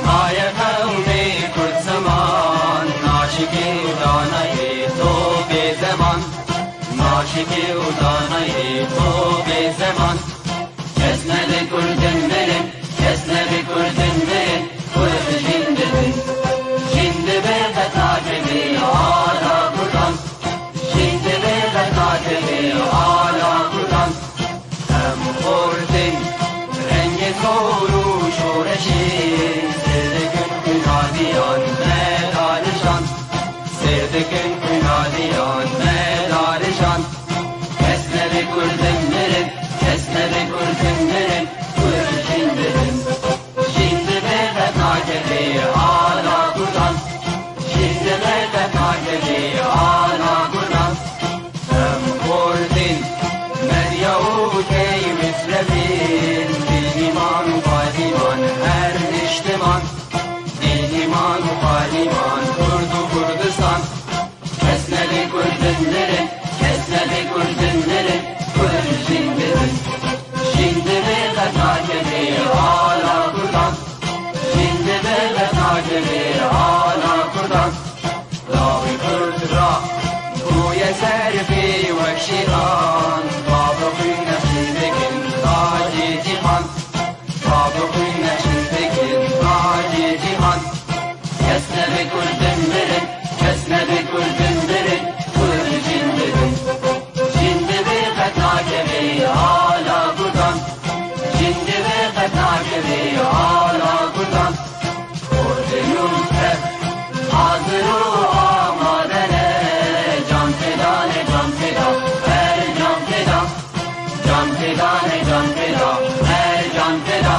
آیا قومی کرد زمان ناشکی و دانای تو به زمان ناشکی و دانای تو به زمان کس نده کردن برن کس نده کردن برن کرد جنددن جند برده تاجبی آلا کردن جند برده تاجبی آلا کردن هم خوردن رنگ تو شورشی سردکن کنادیان مدارشان سردکن کنادیان مدارشان کس نبی کردن برن کس نبی کردن برن کرد جنددن جند برده تاجبی آلا کردن جند برده تاجبی آلا کردن هم خوردن مریا و کی مصرفین دیمان و پادیمان هر اجتمان دیمان و پادیمان کرد و کردستان کس نبی کردن برن کس نبی کردن برن کرد جنددن جند برده تاجبی آلا کردن جند برده تاجبی آلا کردن لاوی کرد را گوی سرفی و شیران بابا خوی نشی بکن تاجی جیهان بابا خوی نشی بکن تاجی جیهان کس نبی کردن برن کس نبی کردن برن کرد جنددن جند برده تاجبی آلا کردن جند برده تاجبی آلا کردن کردنون تر حاضر و آمادنه جان فدانه جان فدا هر جان فدا جان فدانه جان فدا هر جان فدا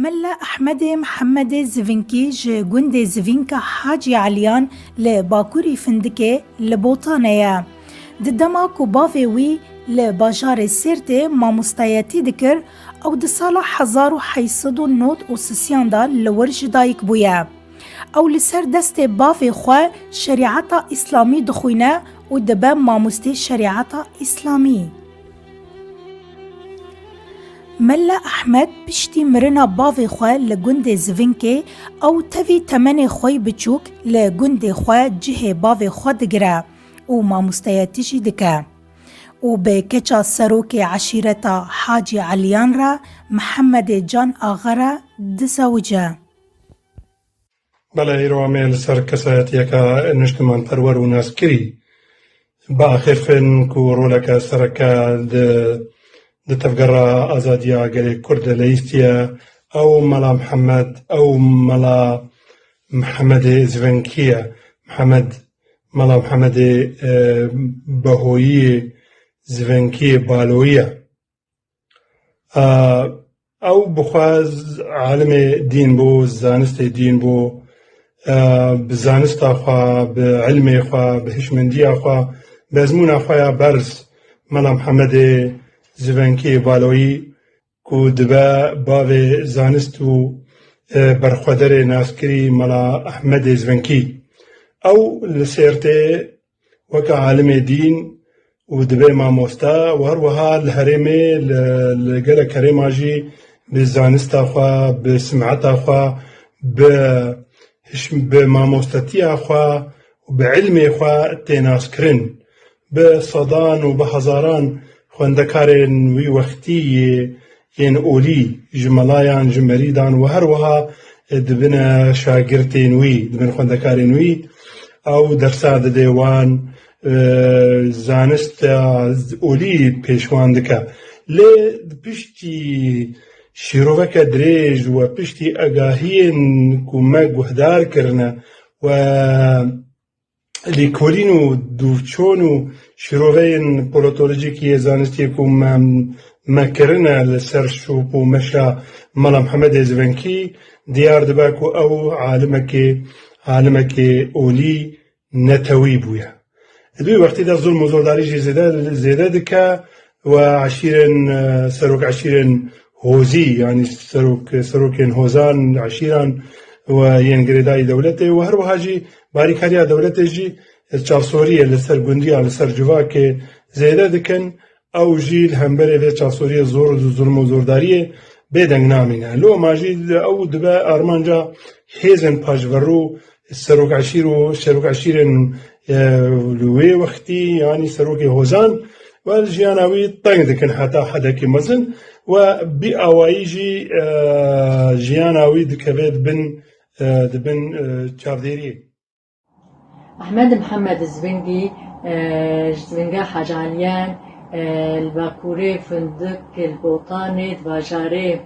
ملا احمد محمد زڤینکی ji gundê Zivînka Hacî Eliyan li Bakurê Fîndikê li Botanê. Di dema ku bavê wî li bajarê Sêrtê mamostayetî dikir, ew di sala 1893 da li wir ji dayîk bûye. Ew li ser destê bavê xwe şerîeta îslamî dixwîne û dibe mamostê şerîeta îslamî. Mella Ahmed piştî mirina bavê xwe li gundê Zivînkê ew tevî temenê xwe biçûk li gundê xwe cihê bavê xwe digire û mamosteyetî jî dike. û bê keça serokê eşîreta Hacî Eliyan re Mihemedê Can Axa re dizewije. بەڵێ ئێرۆمێ لەسەر کەسایەتیەکە نیشتمان پەروەر و ناسکری بە ئاخرفن و ڕۆلەکە سەرەکە di tevgera azadiya gelê Kurd li lîstiye ew mela Mihemed ew mela Mihemedê Zivînkî ye. Mela Mihemedê Behoyî Zivînkî Baloyî ye. Ew bixwaz alimê dîn bû, zanistê dîn bû, bi zanista xwe, bi ilmê xwe, bi hişmendiya xwe, bi ezmûna xwe ya berz mela Mihemedê Zivînkî Baloyî ku dibe bavê zanist û berxwederê naskirî mela Ahmedê Zivînkî. Ew li Sêrtê weke alimê dîn û dibe mamoste û her wiha li herêmê li gelek herêma jî bi zanista xwe, bi simeta xwe, bi mamostetiya xwe بعلمي خوا تناسكرن بصدان وبهزاران خوندكارن وي وقتي ين أولي جملايان جمريدان وهروها دبنا شاگرتين وي دبنا خوندكارن وي أو درسا ديوان زانست أولي بيشوان دكا لي بشتي شیرۆڤەکە درێژ و پشتی ئەگاهیên ku me guhdar kirine و lêkolîn û dûvçûn û şîroveyên politolojîkî zanistiyê ku me kirine li ser şûp û meşa Mala Mihemedê Zivînkî diyar dibe ku ew alimekê olî netewî bûye. Li wî wextî de zulm û zordarî jî zêde dike و عشيرن سروك عشيرن هوزي يعني سروكين هوزان عشيران وين قريداي دولته وهروها جي باريكاريا دولته جي الشارسورية لسر قندية لسر جواكي زيادة دكن أو جي الهمبري في الشارسورية زور ظلم وزوردارية بيدنگ نامينه لو ما جي أو دبا أرمانجا هيزن باجورو السروك عشيرن لوي وقتي يعني سروكي هوزان والجياناوي طنگ دكن حتى حداكي مزن وبأوايجي جياناوي دكبيت دبن چارديري أحمد محمد زبنجي زبنجا حاجانيان الباكوري فندق البوطاني دباجاري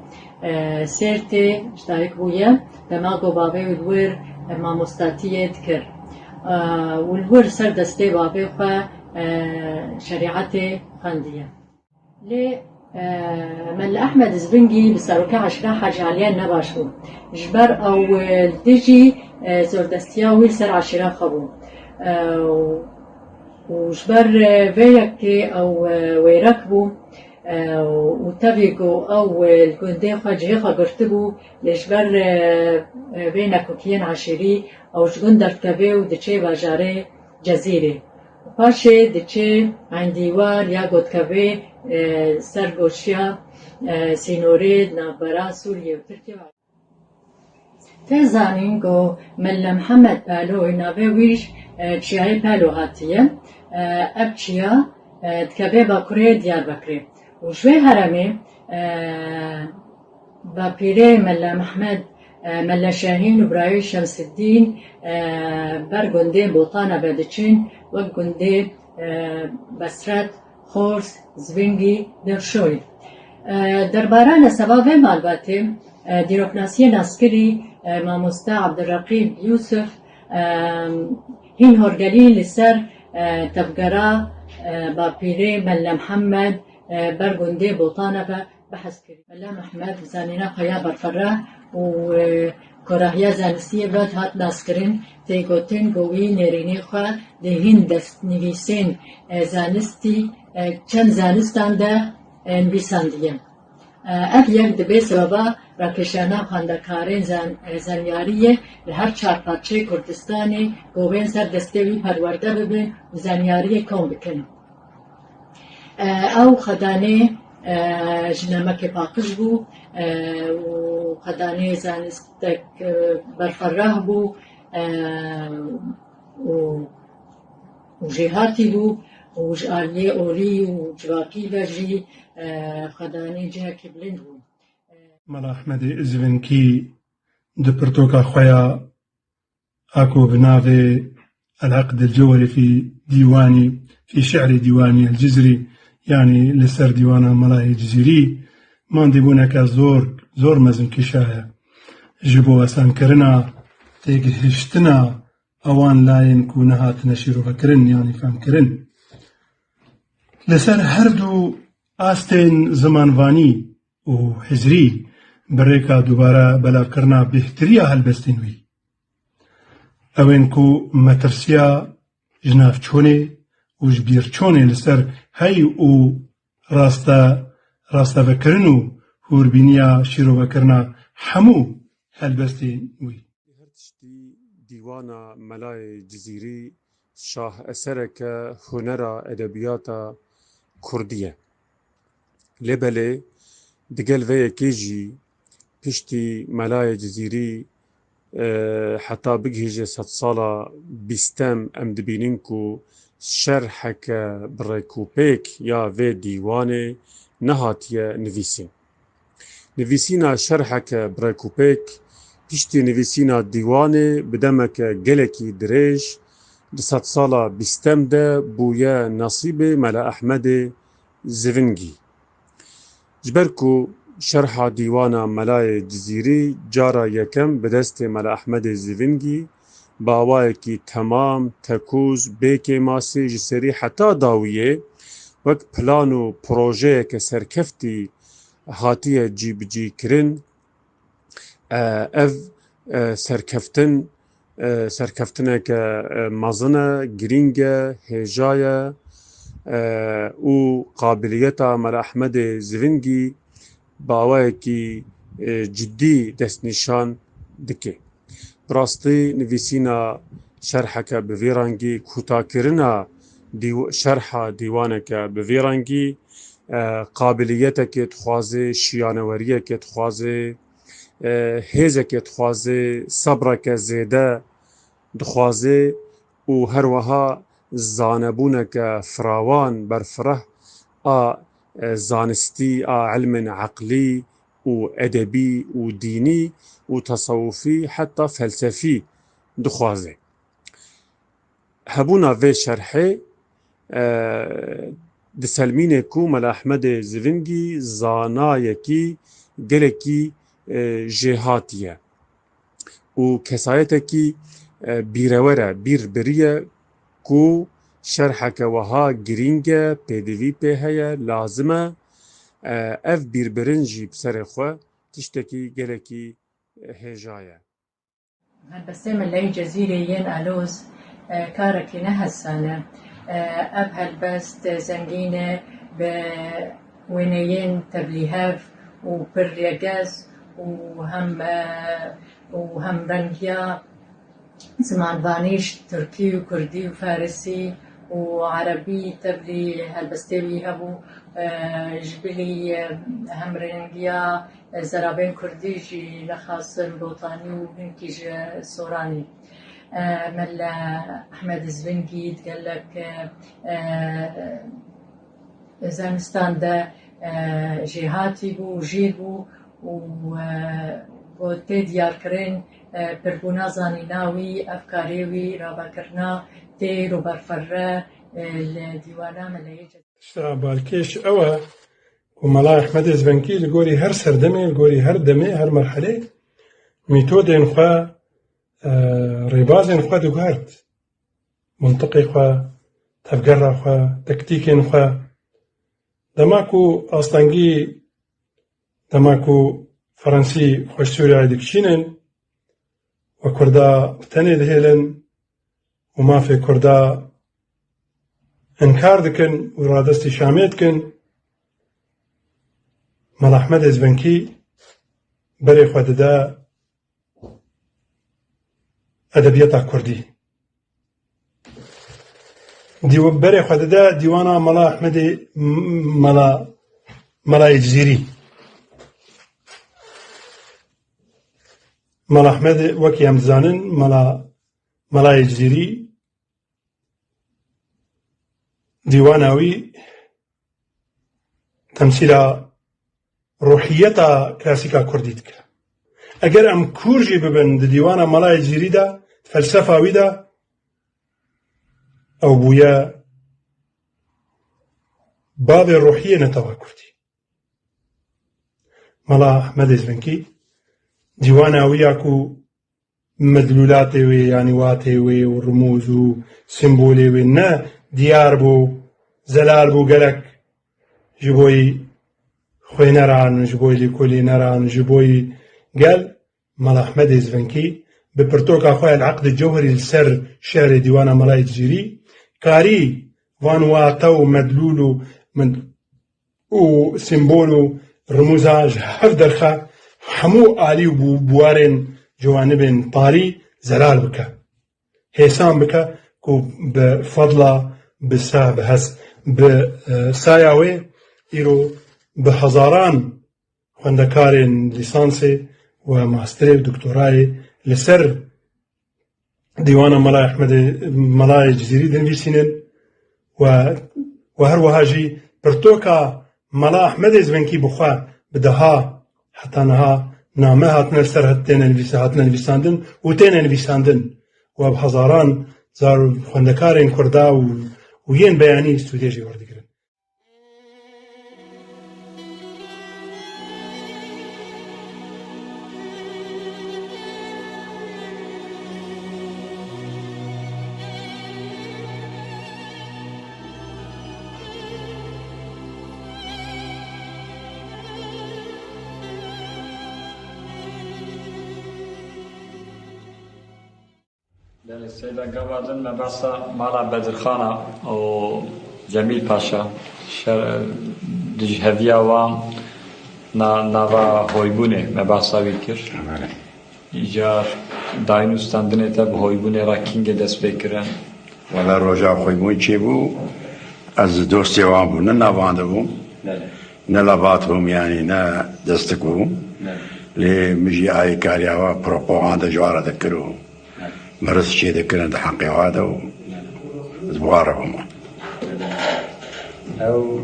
سيرتي اشتارك بويا دماغو بابي والور ماموستاتية تكر والور سر دستي بابي خوا شريعتي خندية لي من أحمد زبنجي بسروكا عشرة حاجة عليان نباشو جبر أو ديجي زوردستيا ويلسر عشرة خبو وجبر فيكي أو ويركبو وتبيقو أو الجندي خاجي خاقرتبو لجبر بين كوكيين عشري أو جندر كبيو ديشي باجاري جزيري پاشه دچه عندیوار یا گوتکوی سرگوشیا سینورید نابرا سوریه و ترکیه تزانین گو مل محمد پالوی ناوی ویش چیای پالو هاتیه اب چیا دکبه باکره دیار بکره و شوی هرمی با پیره مل محمد ملا شاهین و برای شمس الدین برگنده بوطانا بدچین و گنده بسرت خورس زوینگی درشوی درباران سباب معلوماتی دیروکناسی ناسکری ماموستا عبدالرقیب یوسف هین هرگلی لسر تفگرا با پیره ملا محمد برگنده بوطانا بحث کری ملا محمد زانینا خیا برفره و کراهیه زنسیه بعد هات ناسکرین تیگوتن گویی نرینی خواه دهین دست نویسین زانستی چند زانستان ده نویساندیم اف یک دبی سببا راکشانا خاندکارین زنیاریه لهر چارپاچه کردستانی گوین سر دستوی پرورده ببین و زنیاری کن بکن او خدانه جنامك باقش بو وخداني زانستك برفراه بو وجهاتي بو وجالي أولي وجواكي بجي خداني جهكي بلند بو ملا أحمد زفنكي دبرتوكا خويا أكو بنافي العقد الجوهري في شعر ديواني الجزري يعني لسر ديوانا ملاهي جزيري ما ندبونك زور مزن كشايا جبو أسان كرنا تيجهشتنا أوان لاين كونها تنشيرو فكرن يعني فهم كرن لسر هردو آستين زمانواني و حزري بريكا دوبارا بلا كرنا بهتريا هالبستنوي اوين كو مترسيا جناف چوني و جبير چوني لسر هاي و راستا فكرنو هوربينيا شيرو فكرنا حمو هالبستنوي هرتشتي ديوانا ملاي جزيري شاه أسرك هنرا أدبياتا كردية لبلي دقل في كيجي بشتي ملاي جزيري حتى بجهج 100 سالا بيستم ام دبينين كو شرحك بريكوبيك يا في ديواني نهاتيا نفيسين. نفيسينا شرحك بريكوبيك تشتي نفيسينا ديواني بدمك جلكي دريج 100 سالا بيستم ده بويا نصيبي ملا أحمد زفنجي. جبركو شرح ديوانا ملاي جزيري جارا يكم بدست ملا أحمد زفنجي باوايكي تمام تكوز بيكي ماسي جسري حتى داوية وك بلانو بروجيه كسركفتي هاتيه جي بجي كرن اف سركفتنه كمازنه جرينجه هجايه و قابلیتا ملا احمد زفنگی باوایکی جدی دست نشان دکه. براستی نویسینا شرحک بویرانگی کوتاکرنا شرح دیوانک بویرانگی قابلیتک تخوازه شیانوریک تخوازه هیزک تخوازه صبرک زیده دخوازه و هر وها زانبونك فراوان برفره زانستي علم عقلي وأدبي وديني وتصوفي حتى فلسفي دخوازي. هبونا في شرحي دسلمينكو ملا أحمد زفنجي زانايكي جلكي جهاتية وكسايتكي بيرورة بيربرية کو شرحك وها گرینگه پدوی په هيا لازمه اف بیربرنجی بسر خو تشتكي گلكي هجايه. هالبسام اللي جزيرة ين ألوز كارك نهسانة أب هالبست زنجينة بوينيين تبليهاف وبرياجاز وهم رنجيا زمان فانيش تركي وكردي وفارسي وعربي تبلي هالبستوي هبو جبلي همرنجيا زرابين كردي جي لخاص البوطاني وهنكي سوراني. ملا أحمد زفنجي تقال لك زانستان دا جهاتي بو جيبو و تديار كرين پربونا زانیناوی افکاریوی رابطرنا تی رو برفره الدیوانا ملیه بالکش اوه وملا احمد زبنكي لقوري هر سردمي لقوري هر دمي هر مرحله ميثود انخوا ريباز انخوا دوغارت منطقي خوا تفقر خوا تكتيك انخوا دماكو اصلانجي دماكو فرنسي خوش سوري عيدكشينن وكردا بتاني دهيلن وما في كردا انكار دكن ورادستي شاميتكن مال احمد زبنكي بري خوددا ادبياتا كردي ديو بري خوددا ديوانا مالا احمد مالا الجزيري مالا احمد وكي هم زانن مالا الجزيري ديواناوي تمثيل روحيتا كلاسيكا كرديتك اگر ام كورجي ببن ديوانا مالا الجزيري دا فلسفاوي دا او بويا باب الروحية نتوا كردي مالا احمد زبنكي ديواناوياكو مدلولاتي وي يعني واتي وي ورموز وسيمبولي وي نا ديار بو زلال بو قلق جبوي خوي نران جبوي لكولي نران جبوي قال مال احمد زفنكي ببرتوكا خويا العقد الجوهري لسر شعر ديوانا ملاي الجزيري كاري وان واتو مدلولو وسيمبولو رموزاج حفدرخا حمو آلي وبوارن جوانب طاري زلال بكا هيسان بكا كو بفضلة بسا بهس بساياوي إيرو بهزاران خندكارين ليسانسي وماستري ودكتوراي لسر ديوان ملاي أحمد ملاي جزيري دنفيسينن وهروها جي برتوكا ملا أحمد زبنكي بخوا بدها حتى نها نامه هاتنا سر هاتنا نویساندن و تین نویساندن و بهزاران زار خوندکارین کردا و ین بیانی استودیجی وردگرن. السيدة قبل ما بس مالا بدر خانة أو جميل باشا دج هدية و نوا هويبوني ما بس ويكر إيجار داينو ستاندنه تب هويبوني را كينج دست بكرن ولا رجع هويبوني چيبو از دوستي وامبو ننواندو نلاباتهم يعني نا دستكو لمجي آي كاريا بروباغندا جوارا ذكرو مرس شيء ذكرنا ده حقي هذا وزوارهم أو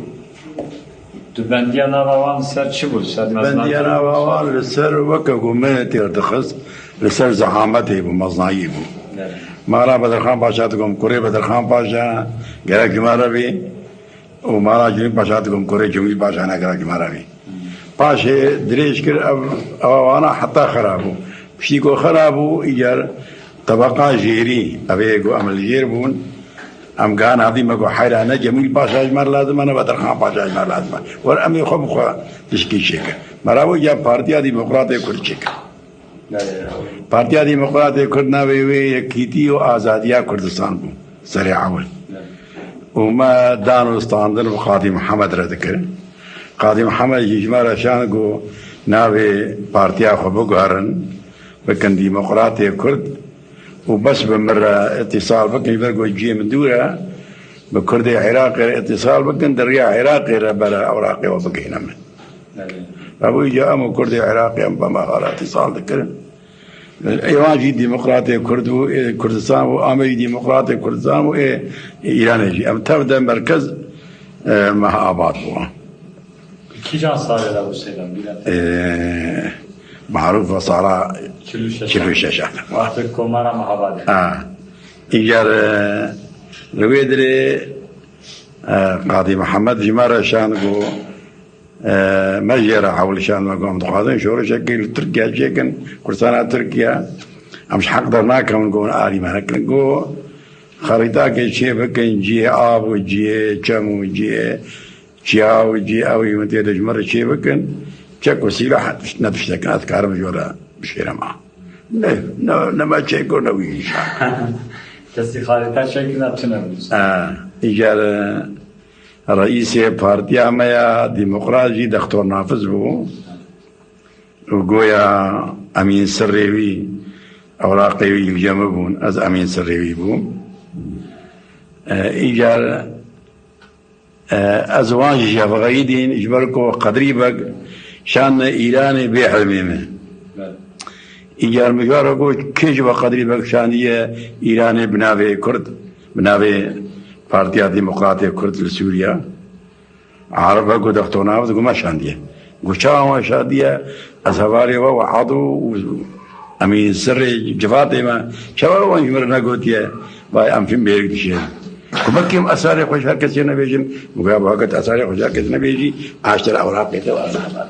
تبنديانا روان سر شبول سر تبنديانا روان لسر وكقومة تردخص لسر زحامته بمصنعيه مارا بدرخان باشا تقوم كوري بدرخان باشا غير جمارة بي ومارا جميل باشا تقوم كوري جميل باشا أنا غير جمارة بي باشا دريش كر أوانا حتى خرابو بشيكو خرابو إيجار طبقة جيري أبيكو أمل جير بون أم كان هذه ما كو حيرانة جميل باشا أجمر لازم أنا بدرخان باشا أجمر لازم ورأمي خو بخوا تشكي شيكا مراو جا بارتيا ديمقراطية كرد شيكا بارتيا ديمقراطية كردنا وي كيتي وآزادية كردستان بون سريع أول وما دانو استاندر قاضي محمد ردكر قاضي محمد يجمر شانكو ناوي بارتيا خو بقهرن بكن ديمقراطية كرد وبس بمرة اتصال بكن يبرقوا جي من دورة بكرد عراقي اتصال بكن دريا عراقي ربلا أوراقي وبكينا من أبو جاء من كرد عراقي أم بما غير اتصال ذكر إيران جي ديمقراطي كردستان وأمريكا ديمقراطي كردستان وإيران جي أم تبدأ مركز مع آباد بوا كي جان صار له سيدنا بلاد معروف وصارا شلو الشاشة وقت كومارا محبادة إيجار لويدري قاضي محمد جمارة شانقو مجيرة حول شان ما قام دخادين شورة شكل تركيا شكل كرسانا تركيا أمش حق درناك من قون آلي مهنك نقو خريطة كي بكن جي آب وجي جم وجي جيا وجي أوي متى دجمرة شيء بكن شك وسيلة نتفشتك أذكار مجورة بشيرة معه نما شيكو نويش كسي خريطة شكل نتنبز إيجار رئيس بارتي عمايا ديمقراطي دكتور نافذ بو وقويا أمين سريوي أوراقي الجمبون از أمين سريوي بو إيجار أزواج شافغايدين إجبركو قدريبك شان إيراني بيحلميمه إيجار مجاركو كيش بقدريبك شان إيراني بناوي كرد بناوي بارتيا ديمقراطية كرد لسوريا عربة قو دكتور نافذ قو ما شاندية قو شاوما شاندية أزهواري وعضو أمين سري جفاتي ما شوارو وانجمرنا قوتيا باي أمفين بيرك دشين كمكيم أساري خوش هركس نبيجين مقابل وقت أساري خوش هركس نبيجي عاشر أوراقي توازا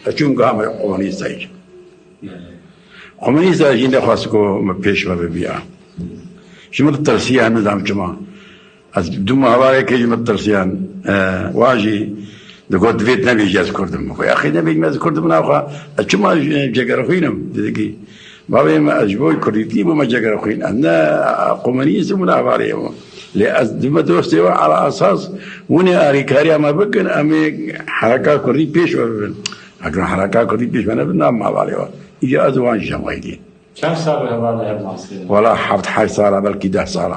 أشوم قام قومانيستا يجي قومانيستا يجي نخواستكو مبيش مبيبيا شمال الترسية النظام جماعة از دوم هوایی که جمع ترسیان واجی دکتر دویت نبی جاز کردم مخوی آخی نبی جاز کردم ناخوا چما جگر خوینم دیدی بابی ما اجبوی کردیتی بما جگر خوین أنا قومانیست من هوایی لأز دوم دوستی و على أساس ونی آریکاری ما بکن امی حرکات کردی پیش ببین اگر حرکات کردی پیش بنا بنام هوایی و ایجا از وانج جمعیدی كم سال هوایی هم ناصر ولا حبت 8 سال بلکه 10 سال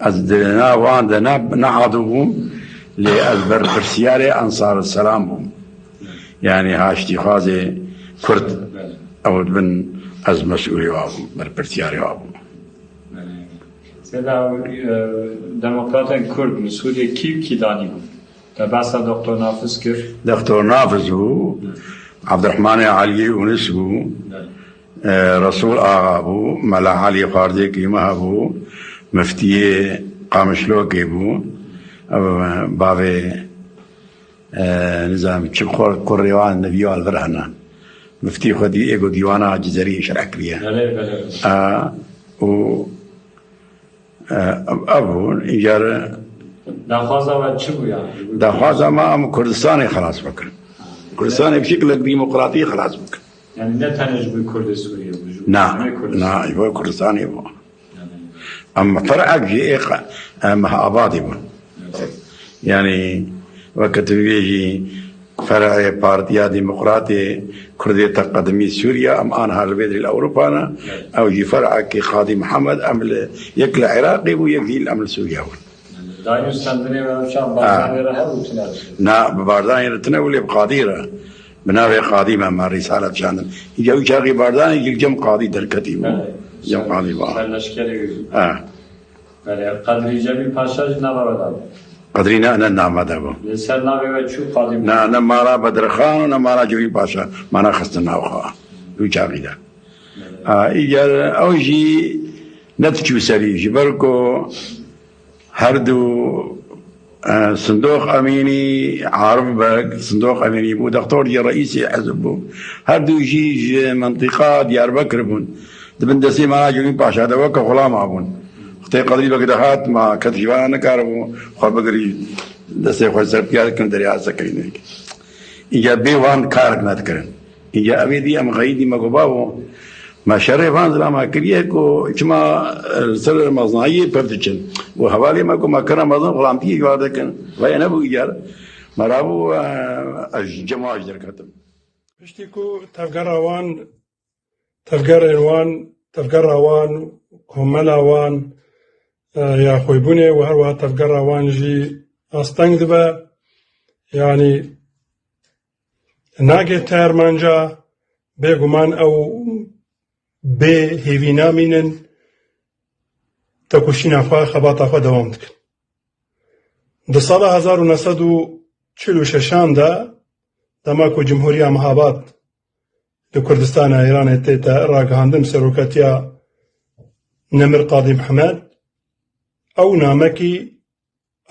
از دنا وان دنا نعضهم لأزبر برسياري أنصار السلام بهم يعني هاشتي خازي كرد أو بن از مسئولی وابم برپرسیاری وابم سيدا ديمقراطيا كرد من سوريا كي داني بو تبعث دكتور نافذ كر دكتور نافذ بو عبد الرحمن علي ونس بو رسول آغا بو ملا علي خاردي كيما بو مفتي قامشلوكي بو بابي نظام تشبخور كوريوان نبيو الفرهنا مفتي خدي ايقو ديوانا جزري شرعكريا و ابو ايجار دخوازا و چه بو يعني؟ دخوازا ما ام كردستاني خلاص بكر كردستاني بشكل ديمقراطي خلاص بكر يعني لا تنج بو كرد سوريا بو نا يبقى كردستاني بو اما فرعك في اما ابادي بو يعني وقت بيجي فرع بارتيا ديمقراطي كردية تقدمي سوريا ام انها البدر الاوروبانا او يجي فرع كي خادي محمد ام يكل عراقي ويكفي الامر سوريا دايو سندني وشام بارداني راه وتناول نا بارداني تناول بقاديره بناوي قاضي ما رسالة شان يجي شاغي بارداني يجي جم قاضي دركتي جم قاضي با لشکری بله قدری جمی پاشا نباید قدرينا أنا نعم دابا. لسه نبي وشو قادم. أنا مارا بدر خان وأنا مارا جوي باشا ما أنا خستنا وخا. ويجاقيدا. إيجار أوجي نتجو سري جبركو هردو صندوق أميني عارف بك صندوق أميني بو دكتور يا رئيسي حزب هردو يجي منطقة ديار بكر بون دبندسي ما جوي باشا دوك غلام أبون. تي قدري بقدرات ما كتجوانا كاربو خو بقري دسي خو سرتيار كن دريا سكرين يا بيوان كارك نات كرن يا ابي دي ام غيدي ما غباو ما شرفان زلما كريكو اجما سر مزناي بردچن وحوالي ما ما كرم مزن غلامتي يواد كن وين ابو يار مرابو الجماعه دركتم بشتيكو تفقروان تفقروان تفقروان كملاوان يا خوي بني وهروها تفقر وانجي أستنج دبا يعني ناقي تار مانجا بيغمان أو بي هيفينا مينن تكوشين أخوة خباط أخوة دوامتك ده سالة 1946 دا دماكو جمهورية مهابات لكردستان إيران التيتا راقهاندم سروكاتيا نمر قاضي محمد أو نامكي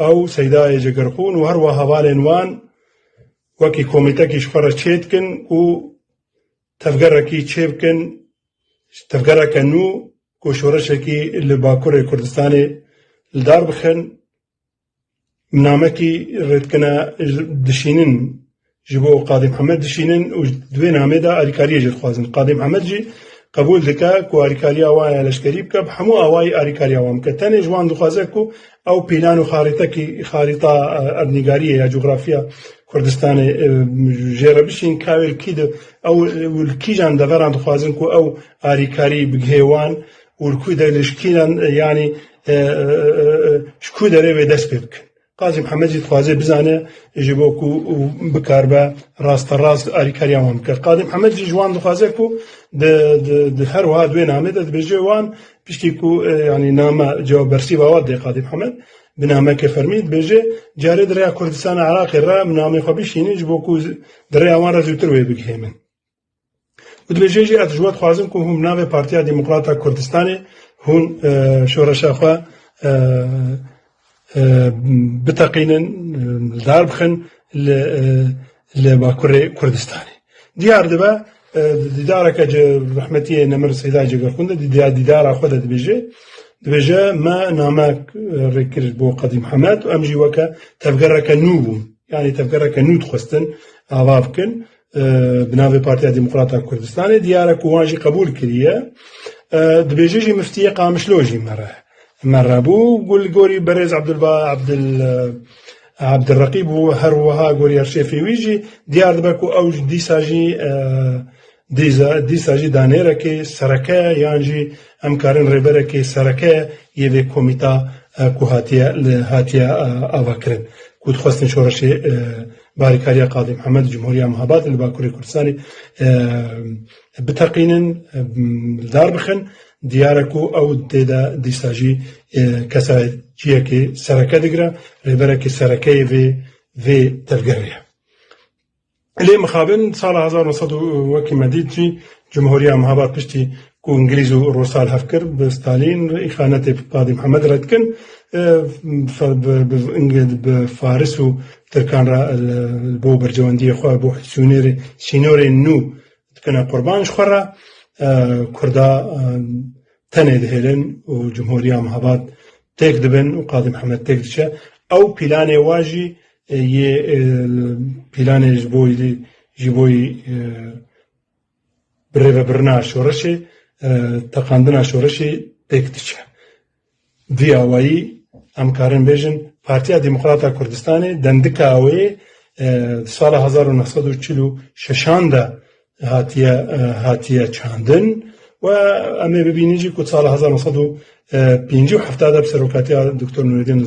أو سيداي جقرخون وهروا هوالين وان وكي كوميتاكي شخرة تشيتكن و تفقركي تشيبكن تفقرك نو كوشورشكي اللي باكوري كردستاني الدار بخن نامكي ردكنا دشينن جبو قاضي محمد دشينن ودوين عميدا أريكارية جد خوازن قاضي محمد جي قبول دكا كو أريكاريا وايا لشكريب كب حمو أواي أريكاريا وام كتاني جوان دخوازكو أو بيلانو خارطة أرنيغارية يا جغرافيا كردستان جيربشين كاويل كيد أو الكيجان دفران دخوازنكو أو أريكاري بجهوان والكو دلشكيلان يعني شكو دريبه دست بك قاضي محمد جي خوازي بزانه يجيبوكو بكاربا راست الراس أريكاريا وام قاضي محمد جي جوان دخوازكو ده هر واحد وين عمد ده بيجوان بيشتيكو يعني نامه جواب برسي بواد قاضي محمد بنامه كفرميد بيجي جاري دريا كردستان عراقي را بنامه خبيشيني جبوكو دريا وان رزوتر وي بكهمن ودبيجي جي اتجواد خوازنكم هم نامه بارتيا ديمقراطا كردستاني هون شورشا خوا بتقينن داربخن لباكوري كردستاني ديار دبا ديدارك رحمتي نمر سيدا جگر خونده ديدار خود دبيجه ما نامك ركر بو قاضي محمد وامجي وكا تفقرك نوبون يعني تفقرك نود خستن عوافكن بناوي بارتيا ديمقراطا كردستاني ديارك واجي قبول كريه دبيجه جي مفتي قامشلوجي مره بو قول قوري بريز عبد الرقيب وهروها قوري ارشيفي ويجي ديار دبكو اوج ديساجي دیساجی دانیره که سرکه یانجی امکارن ریبره که سرکه یه کومیتا کو هاتیا آواکرن کود خواستن شورش باریکاریە قادی محەممەد جمهوریە مەهاباد لە باکووری کوردستانی بتەقینن دار بخن دیارە و ئەو تێدا دیساژی کەساجیەکی سەرەکە دەگرە ڕێبەرێکی سەرەکەی vê tevgerê lê mixabin sala 1900 wekî me dîtî Cumhuriya Mehabad piştî ku İngilîz û Rûsal hev kir bi Stalîn îxanetê Qadî Mihemed re dikin bi Faris û Tirkan re bo bercewendiyê xwe bo sînorên nû dikine qurban ji xwe re Kurda tenê dihêlin û Cumhuriya Mehabad têk dibin û Qadî Mihemed têk diçe ew pîlanê wa jî yê pîlanê ji bo birêvebirina şoreşê teqandina şoreşê têk diçe vî awayî em karin bêjin Partiya Demokrata Kurdistanê dendika wê sala 1946 de hatiye çandin و em ê bibînin jî ku sala 1957 de bi serokatiya Dr. Nurettin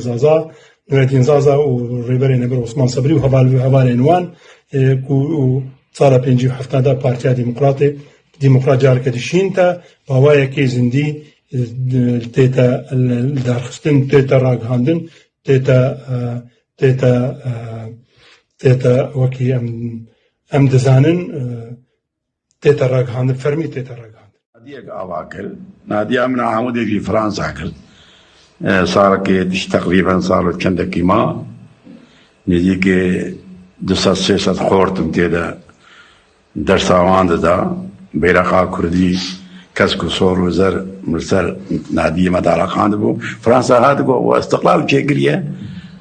Zaza û rêberê Nebir Osman Sebrî û hevalên wan ku sala 57 de Partiya Demokrat careke dişîn te bawayekê zindî tête darxistin tête ragihandin tête wekî em dizanin tête ragihandin fermî tête ragihandin ناديك أواكل نادية من عمودي في فرنسا كل صار كيتش تقريبا صار كندك ما نجيك دسات سياسات خورتم تيدا درس عواند دا بيرقا كردي كسكو صور وزر مرسل نادية مدارا خاندبو فرنسا هاتكو واستقلال كيقرية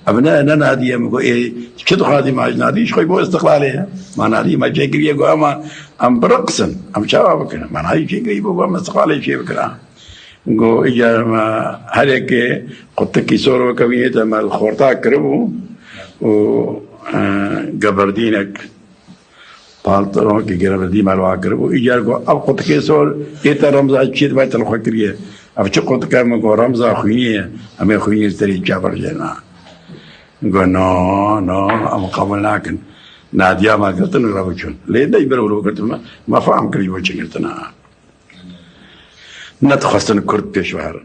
أبناء نادية مقو إيه كدو خادي ما ناديش خوي بو استقلالية ما نادية ما كيقرية قو أما أم برقصن أم شابا بكنا ما نادية كيقرية بو أما استقلالية شي بكنا قو إجا ما هريك قطكي صور وكوينية ما الخورتاك كربو و قبردينك بالطرون كي قبردين ما الواك كربو إجا قو أب قطكي صور إيتا رمزا تشيد بايت الخوكرية أب شو قطكي مقو رمزا خوينية أمي خوينية تري جابر جينا قال نو أما قبلناك نادية ما قلت نقرأ بشون ليه ده يبرو قلت ما فهم كل يوم شيء قلتنا نتخصصن كرد بيشوار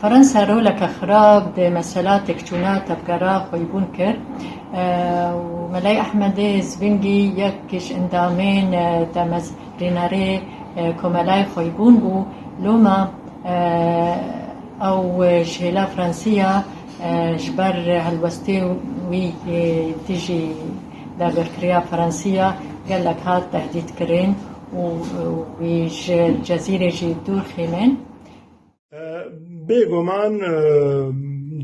فرنسا رولك خراب ده مسألات كتونات بقرا خويبون كر وملاي أحمد زبنجي يكش اندامين دمز ريناري كملاي خويبون بو لوما أو شهلا فرنسية جبر هالوستي وي تيجي دابركريا فرنسية قال لك هاد تهديد كرين ويج الجزيرة جي دور خيمين بێگومان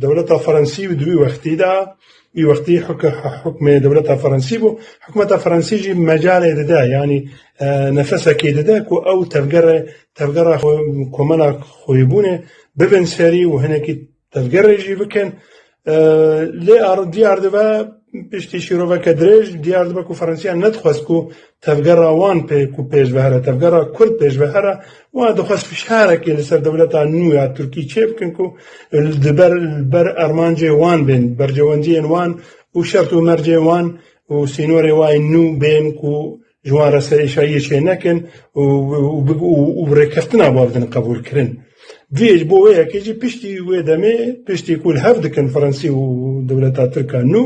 دەوڵەتە فەرەنسی و دوی وەختی دا ئی وەختی حکمی دەوڵەتە فەرەنسی بوو حکومەتە فەرەنسیژی مەجالێ دەدا ینی نەفەسەکەی دەدا و ئەو تەفگەڕە کۆمەڵە خۆیبوونێ ببن سەری و هەنێکی تەفگەڕێژی بکەن لێ دیار دەبە پشتی شیرۆڤەکە درێژ دیار دەبە و فەرەنسیان نەتخواست و تەفگەڕە وان پێشبەهرە تەفگەڕە کورد پێشبەهرە وا دەخواست فشارێکی لەسەر دەوڵەتە نو یا تورکی چێ بکەن و بەر ئەرمانجێ وان بێن بەرجەوەندیên وان و شەرت و مەرجێ وان و سینۆرێ وای نو بێن و ژوانرە سەرێشاییەکێ نەکەن و ڕێکەفتنا بۆ بدن قبولکردن vêj bo wê yekê jî piştî wê demê piştî ku li hev dikin Fransî û dewleta Tirka nû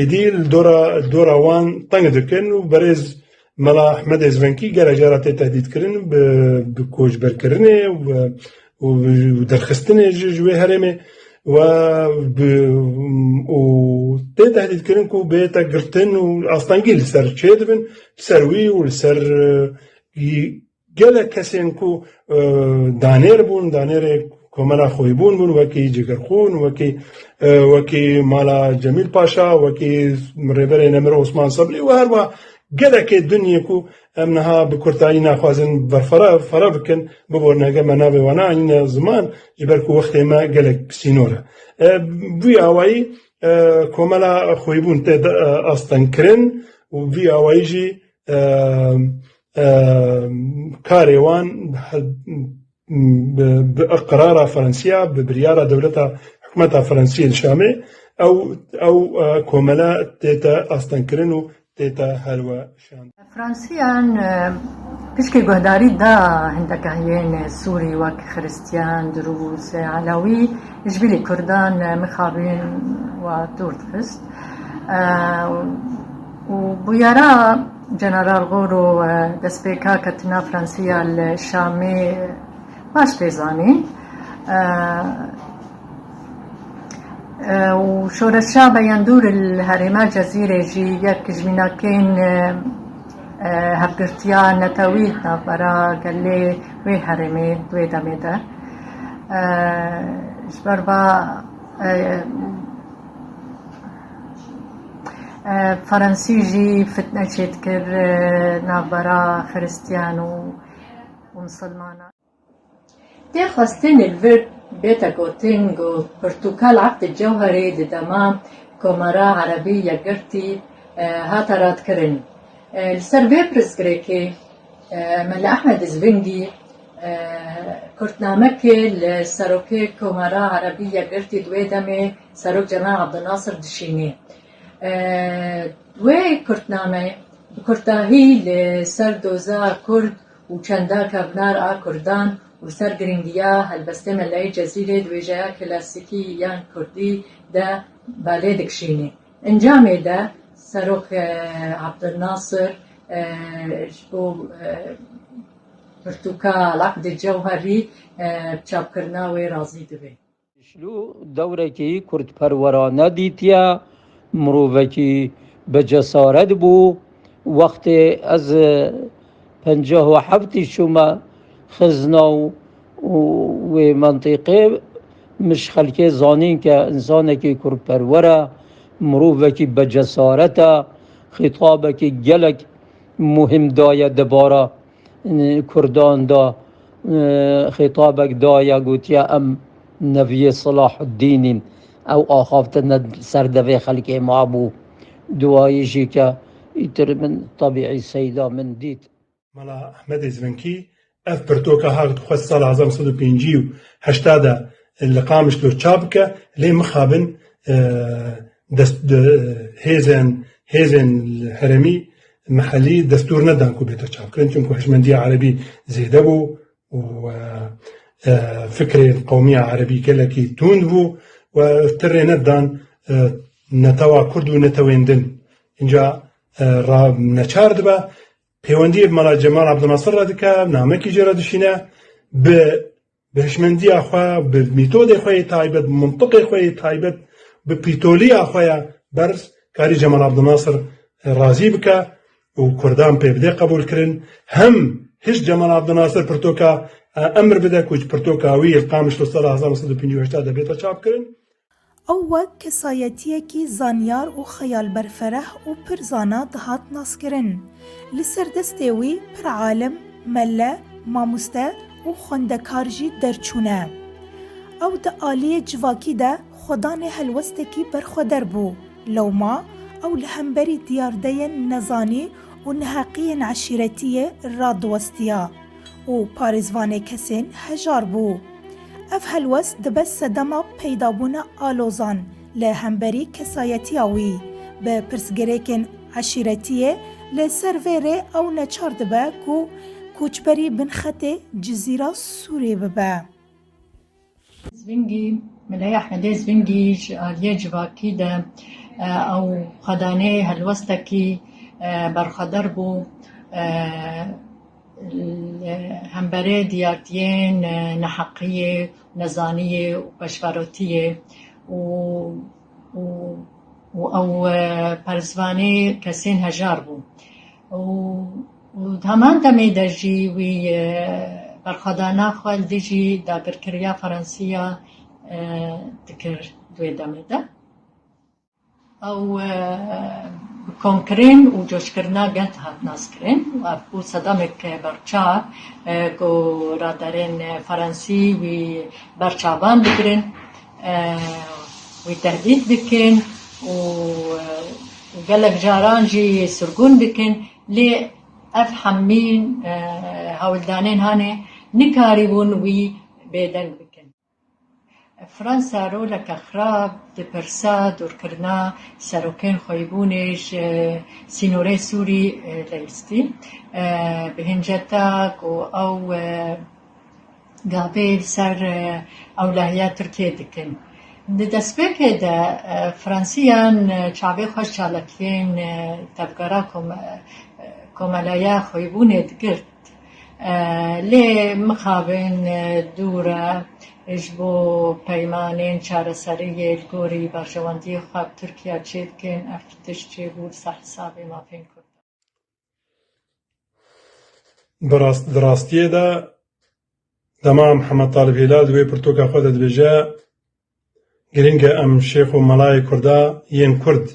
êdî li dora wan teng dikin û berêz mela Ehmedê Zvenkî gelek jara tê tehdîdkirin bi koçberkirinê û derxistinê ji wê herêmê û tê tehdîdkirin ku bête girtin û astengî li ser çê dibin li ser wî û li ser gelek kesên ku danêr bûn danêrê komela xwîbûn bûn wekî Cigerxûn wekî mala Cemîl Paşa wekî rêberê Nemir Osman Sebrî û her wa gelekê dinyê ku em niha bi kurtayî naxwazin berfere bikin biborin hege me navê wan anîne ziman ji ber ku wextê me gelek sînor e vî awayî komela xwîbûn tê astenkirin û vî awayî jî karê wan bi qirara Fransiya bi biryara dewleta حکومتا فرنسیە شامێ ئەو کۆمەلە تێتە ئاستەنکردن و تێتە هەروە شان فرانسیان پشکی گۆداری دا هەندێک هەیەن سووری وەک خریستیان دروز عەلاوی ژبیلی کوردان مخابین و دوور دخست و بویارا جنرال غۆر و دەستپێکا کەتنا فرانسیا لە شامێ باش تێزانی و شۆرەشا بەیاندور الهەرێما جەزیرێژی یەک ژمیناکەین هەبگرتیا نەتەوی ناوبەرا گەلێ وێ هەرێمێ دوێ دەمێدە ژبەر بە فەرەنسیژی فتنە چێت کرد ناوبەرا خریستیان و مسلمانان دێ خواستن الورد بێتە گوتنگ و پرتوکال عەقد جەوهەرێ ددەما کۆمەرە عەرەبی یەکگرتی هاتە ڕادکردن لەسەر vê pirsgirêkê Mele Ehmed Zvingî kurtnamekê li serokê Komera Erebî Yekgirtî duê demê Serok Cemal Abdinasir dişînê. Wê kurtname bi kurtahî li ser doza Kurd û çenda kevnar a Kurdan û ser giringiya helbestê Meleyê Cezîrê dibêjeya klasîkî yan Kurdî de balê dikişîne. Encamê de Serok Abdinasir بۆ پرتوکال عەقد جەوهەری چاپکردنا wê razî dibe. دەورێکی کوردپەروەرانە دیتیە مرۆڤێکی بەجەسارەت بوو وەختێ ئەز 57 شومە خزنا و wê منتیقێ مش خەلکێ زانین کە ئینسانێکی کوردپەروەرە مرۆڤێکی بەجەسارەتە خیتابێکی gelek مهم دایە دەبارە کوردان دا خیتابێک دایە گوتیە ئەم نەڤیە سەلاح الدینین ئەو ئاخافتنە سەردەvê خەلکێ مابوو دواییژی کە ئیتر من طەبیعی سەیدا من دیت مەلا ئەحمەدی زڤنکی ئەف پرتۆکە هات خوست ساڵ 1950 لە قامشلۆ چاپ بکە لێ مخابن هێزن هەرەمی محلي دستور ندان كو بيتا چاپکردن چونکو هشمندية عربي زيده بو و فكر القومية عربي كلكي توند بو و تري ندان نتوا كرد و نتويندن انجا را نچار دبا پيوندي ملا جمال عبد الناصر رادكا نامكي جرا دشينا بهشمندية اخوا بميتود اخوة تايبت بمنطق اخوة تايبت ببيتولي اخوة برز كاري جمال عبد الناصر رازي بكا و کوردان پێ بدێ قبول کردن هەم هیچ جەمال عەبدناسر پرتۆکە ئەمر بدە کوچ پرتۆکاوی قامشلۆ ساڵ 1950 دەبێتە چاپکردن ئەو وەک کەسایەتیەکی زانیار و خەیالبەرفەرەح و پرزانە دەهات ناسکردن لەسەر دەستێ وی پڕ عالم مەلە مامۆستە و خوێندەکار jî دەرچوونە ئەو دە ئالیە civakî de xwedanê helwestekî berxweder bû lewma ئەو لە هەمبەری دیاردەیەن نەزانی و نەهەقیەن عەشیرەتیە ڕادوەستیە و پارێزوانێ کەسێن هەژار بوو ئەف هەلوەست دەبە سەدەما پەیدابوونە ئالۆزان لە هەمبەری کەسایەتیە وی بە پرسگەرێکên عەشیرەتیە لەسەر vêrê ئەو نەچار دەبە ku کوچبەری بنخەتê cizîra Sûrê bibe. Zvingî Mele Ehmedê Zvingî ji aliyê civakî de ئەو خەدانەیە هەلوەستێکی بەرخەدەر بوو هەمبەرێ دیارتیên نەحەقیê نەزانیê و پەشڤەرۆتیê و ئەو پەرزوانê kesên hejar bû û heman demê de jî wî berxwedana xwe li dijî dagirkiriya Ferensiya dikir duê demê de ئەو کۆنکرێن و جۆشکردنا گەند هات ناسکرێن و سەدەمێک بەرچاو گۆ رادەرێن فەرەنسی وی بەرچاوان بگرن وی تهدید بکەن و gelek caran jî sirgûn bikin lê ev hemîn hewildanên hane nikarîbûn wî bêdeng bikin فرانسا رولك خراب دبرسا دوركرنا سروكين خويبونيش سينوري سوري ليستي بهنجتاك أو قابل سر أولهية تركيا دكن دەستپێک دا فرانسیان چاوێ خۆش چالاکیین تەفگەرا کۆمەلایە خۆیبوونێت گرت لێ مخابن دوورە اش بۆ پەیمانێن چارەسەریە گۆری بەڕژەوەندی خواب تورکیا چێ بکەن ئەف تشت چێ بوو سەر حسابێ مافین کورد بەڕاستیەدا دەما محەممەد تاالب هیلال دوێ پرتۆکە خۆ دەدبێژە گرنگە ئەم شێخ و مەڵای کووردا یەن کورد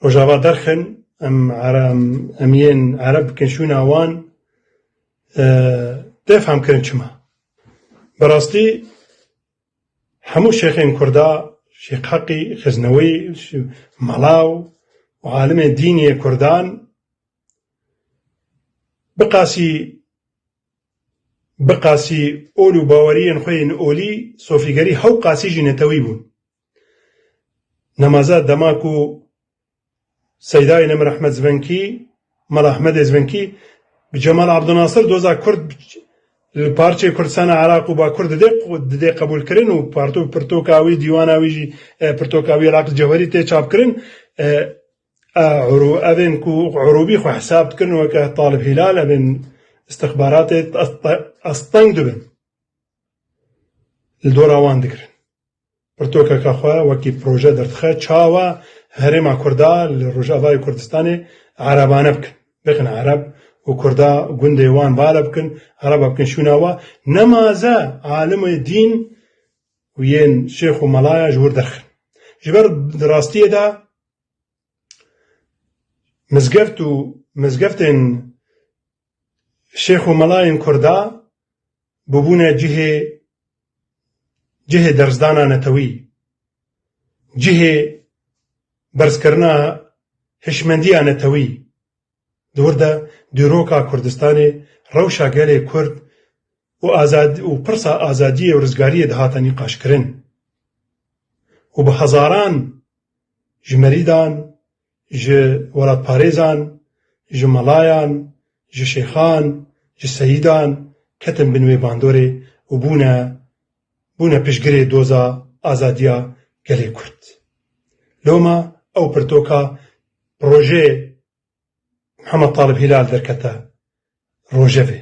ڕۆژاوا دەرخن ئەم یەن عەرەب بکەن شووناوان دەفهمکردن چما بەڕاستی هەموو شێخێن کووردا شێخ حەقی خزنەوەی مەڵاو و عالمێ دینیە کوردان بقاسی ئۆل و باوەریەن خۆیان ئۆلی سۆفیگەری هەو قاسیژی نەتەوەی بوون نەمازە دەماک و سەیدای نەمر ئەحمەد زڤەنکی مەڵ ئەحمەدێ زڤەنکی بجەمال عەبدوناسر دۆزا کورد پارچەی کوردستانە عێراق و با کورد ددێ قبولکردن و پرتۆکاوی دیواناویژی پرتۆکاوی عێراق جەوهەری تێ چاپکردن ئەڤێن و عروبی خۆ حساب بکردن وەکە تاالب هیلال ئەڤێن استخباراتێت ئەستەنگ دەبن لە دۆراوان دەگرن پرتۆکەکە خۆ وەکی پرۆژە دەردخە چاوە هەرێما کووردا لە ڕۆژاوای کوردستانێ عەرەبانە بکەن عەرەب و کووردا گوندێ وان بالە بکەن عەرەبە بکەن شووناوە نەمازە عالمە دین و یەن شێخ و مەڵایە ژوور دەرخن ژبەر ڕاستیەدا مزگەفتێن شێخ و مەڵایەن کووردا ببوونە جهێ دەرزدانە نەتەوی جهێ بەرزکردنا هشمەندیە نەتەوی دووردە دیرۆکا کوردستانێ ڕەوشا گەلێ کورد و پرسا ئازادیە و ڕزگاریە دەهاتە نیقاشکردن و بە هەزاران ji مەریدان ji وەڵاتپارێزان ji مەڵایان ji شێخان ji سەییدان کەتن بنوێ باندۆرێ و بوونە پشتگirê دۆزا ئازادیە گەلێ کورد لۆمە ئەو پرتۆکە پرۆژێ محەممەد تاالب هیلال دەرکەتە ڕۆژەڤێ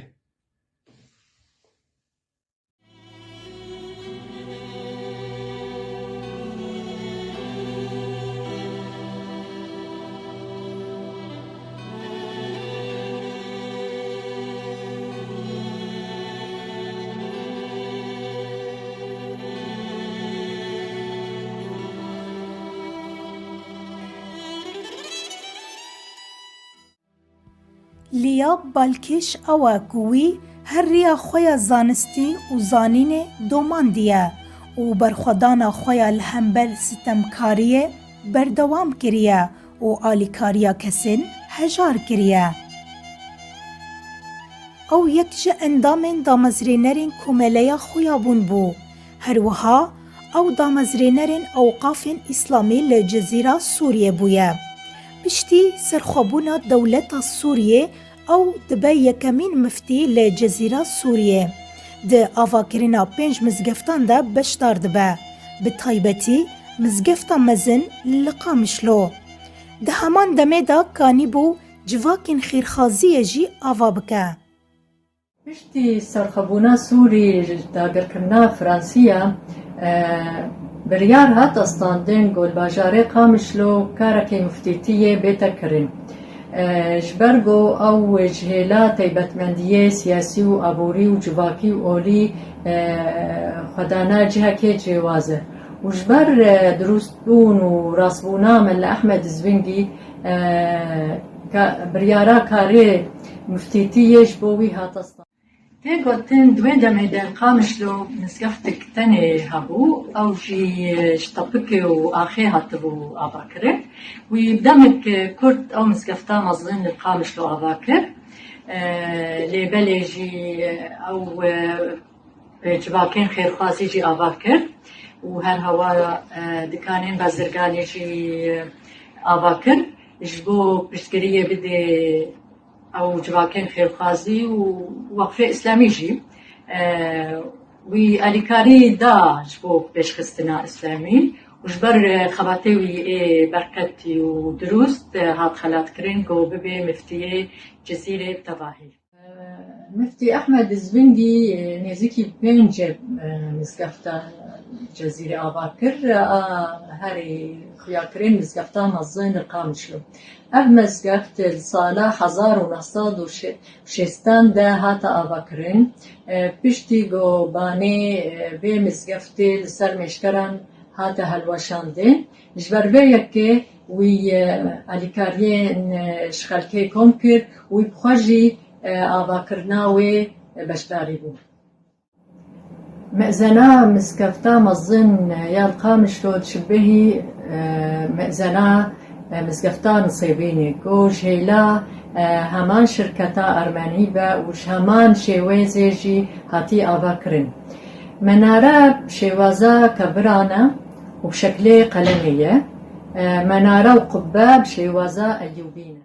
لیا بالکش ئەوە کووی هەرڕیا خۆیە زانستی و زانینێ دۆماندیە و بەرخۆدانە خۆیە لە هەمبەر ستەمکاریە بەردەوام کردیە و ئالیکاریە کەسن هەژار کردیە ئەو یەک ji ئەندامên damezrênerên komeleya xwe bûn bû هەروەها ئەو damezrênerên ئەوقافên ئیسلامî لە جەزیرە سووریە بووە پشتی سەرخۆبوونا دەولەتا سووریێ ئەو دبە یەکەمین مفتی لە جەزیرە سووریێ di avakirina 5 mizgeftan de beşdar dibe bi taybetî mizgefta mezin li Qamişlo di heman demê de kanîbû civakên xêrxaziyê jî ava bike پشتی سەرخەبوونا سووری داگیرکردنا فرانسیە بریار هات ئەستاندن گۆلباژارێ قامیشلۆ کارێکی مفتیتیە بێتە کردن ji ber got ew ji hêla taybetmendiyê siyasî û aborî û civakî û olî xwedana cihekê cêwaz e û ji ber durustbûn û rastbûna Mella Ehmed Zvîngî biryara karê muftîtiyê ji bo wî hat astan tê gotin duê demê de Qamişlo mizgeftek tenê hebû ew jî ji tepikê û axê hatibû avakirin wî demek Kurd ew mizgefta mezin li Qamişlo ava kir lêbelê jî ew جواکین خیرخوازی جی آوا کرد و هر هوا دکانین بازرگانی جی آوا کرد جبو پشتگیریه بده او جواکین خیرخوازی و وقفه اسلامی جی وی الیکاری دا جبو پیشخستنا اسلامی وجبر خباتي وي بركتي ودروست هات خلات كرينكو ببي مفتي جزيرة تباهي مفتي أحمد الزبنجي نزيكي بينجب مسقفتا جزيرة آباكر هاري خياكرين مسقفتا مزين القامشلو أف مسقفت الصالة 1960 دا هاتا آباكرين بشتي جو باني بي مسقفتي لسر مشكران هاتا هلوشانده جبر ویکه وی الیکاریه شخلکه کم کرد وی بخواجی آواکرناوی بشداری بود. مأذنا مسكفتا مظن يلقى مشلود شبهي مأذنا مسكفتا نصيبيني كوش هيلا همان شركتا أرماني با وش همان شوازي جي هاتي آواكرن منارة شوازا كبرانا وبشكل قلمية منارة وقبة بشوازا أيوبينا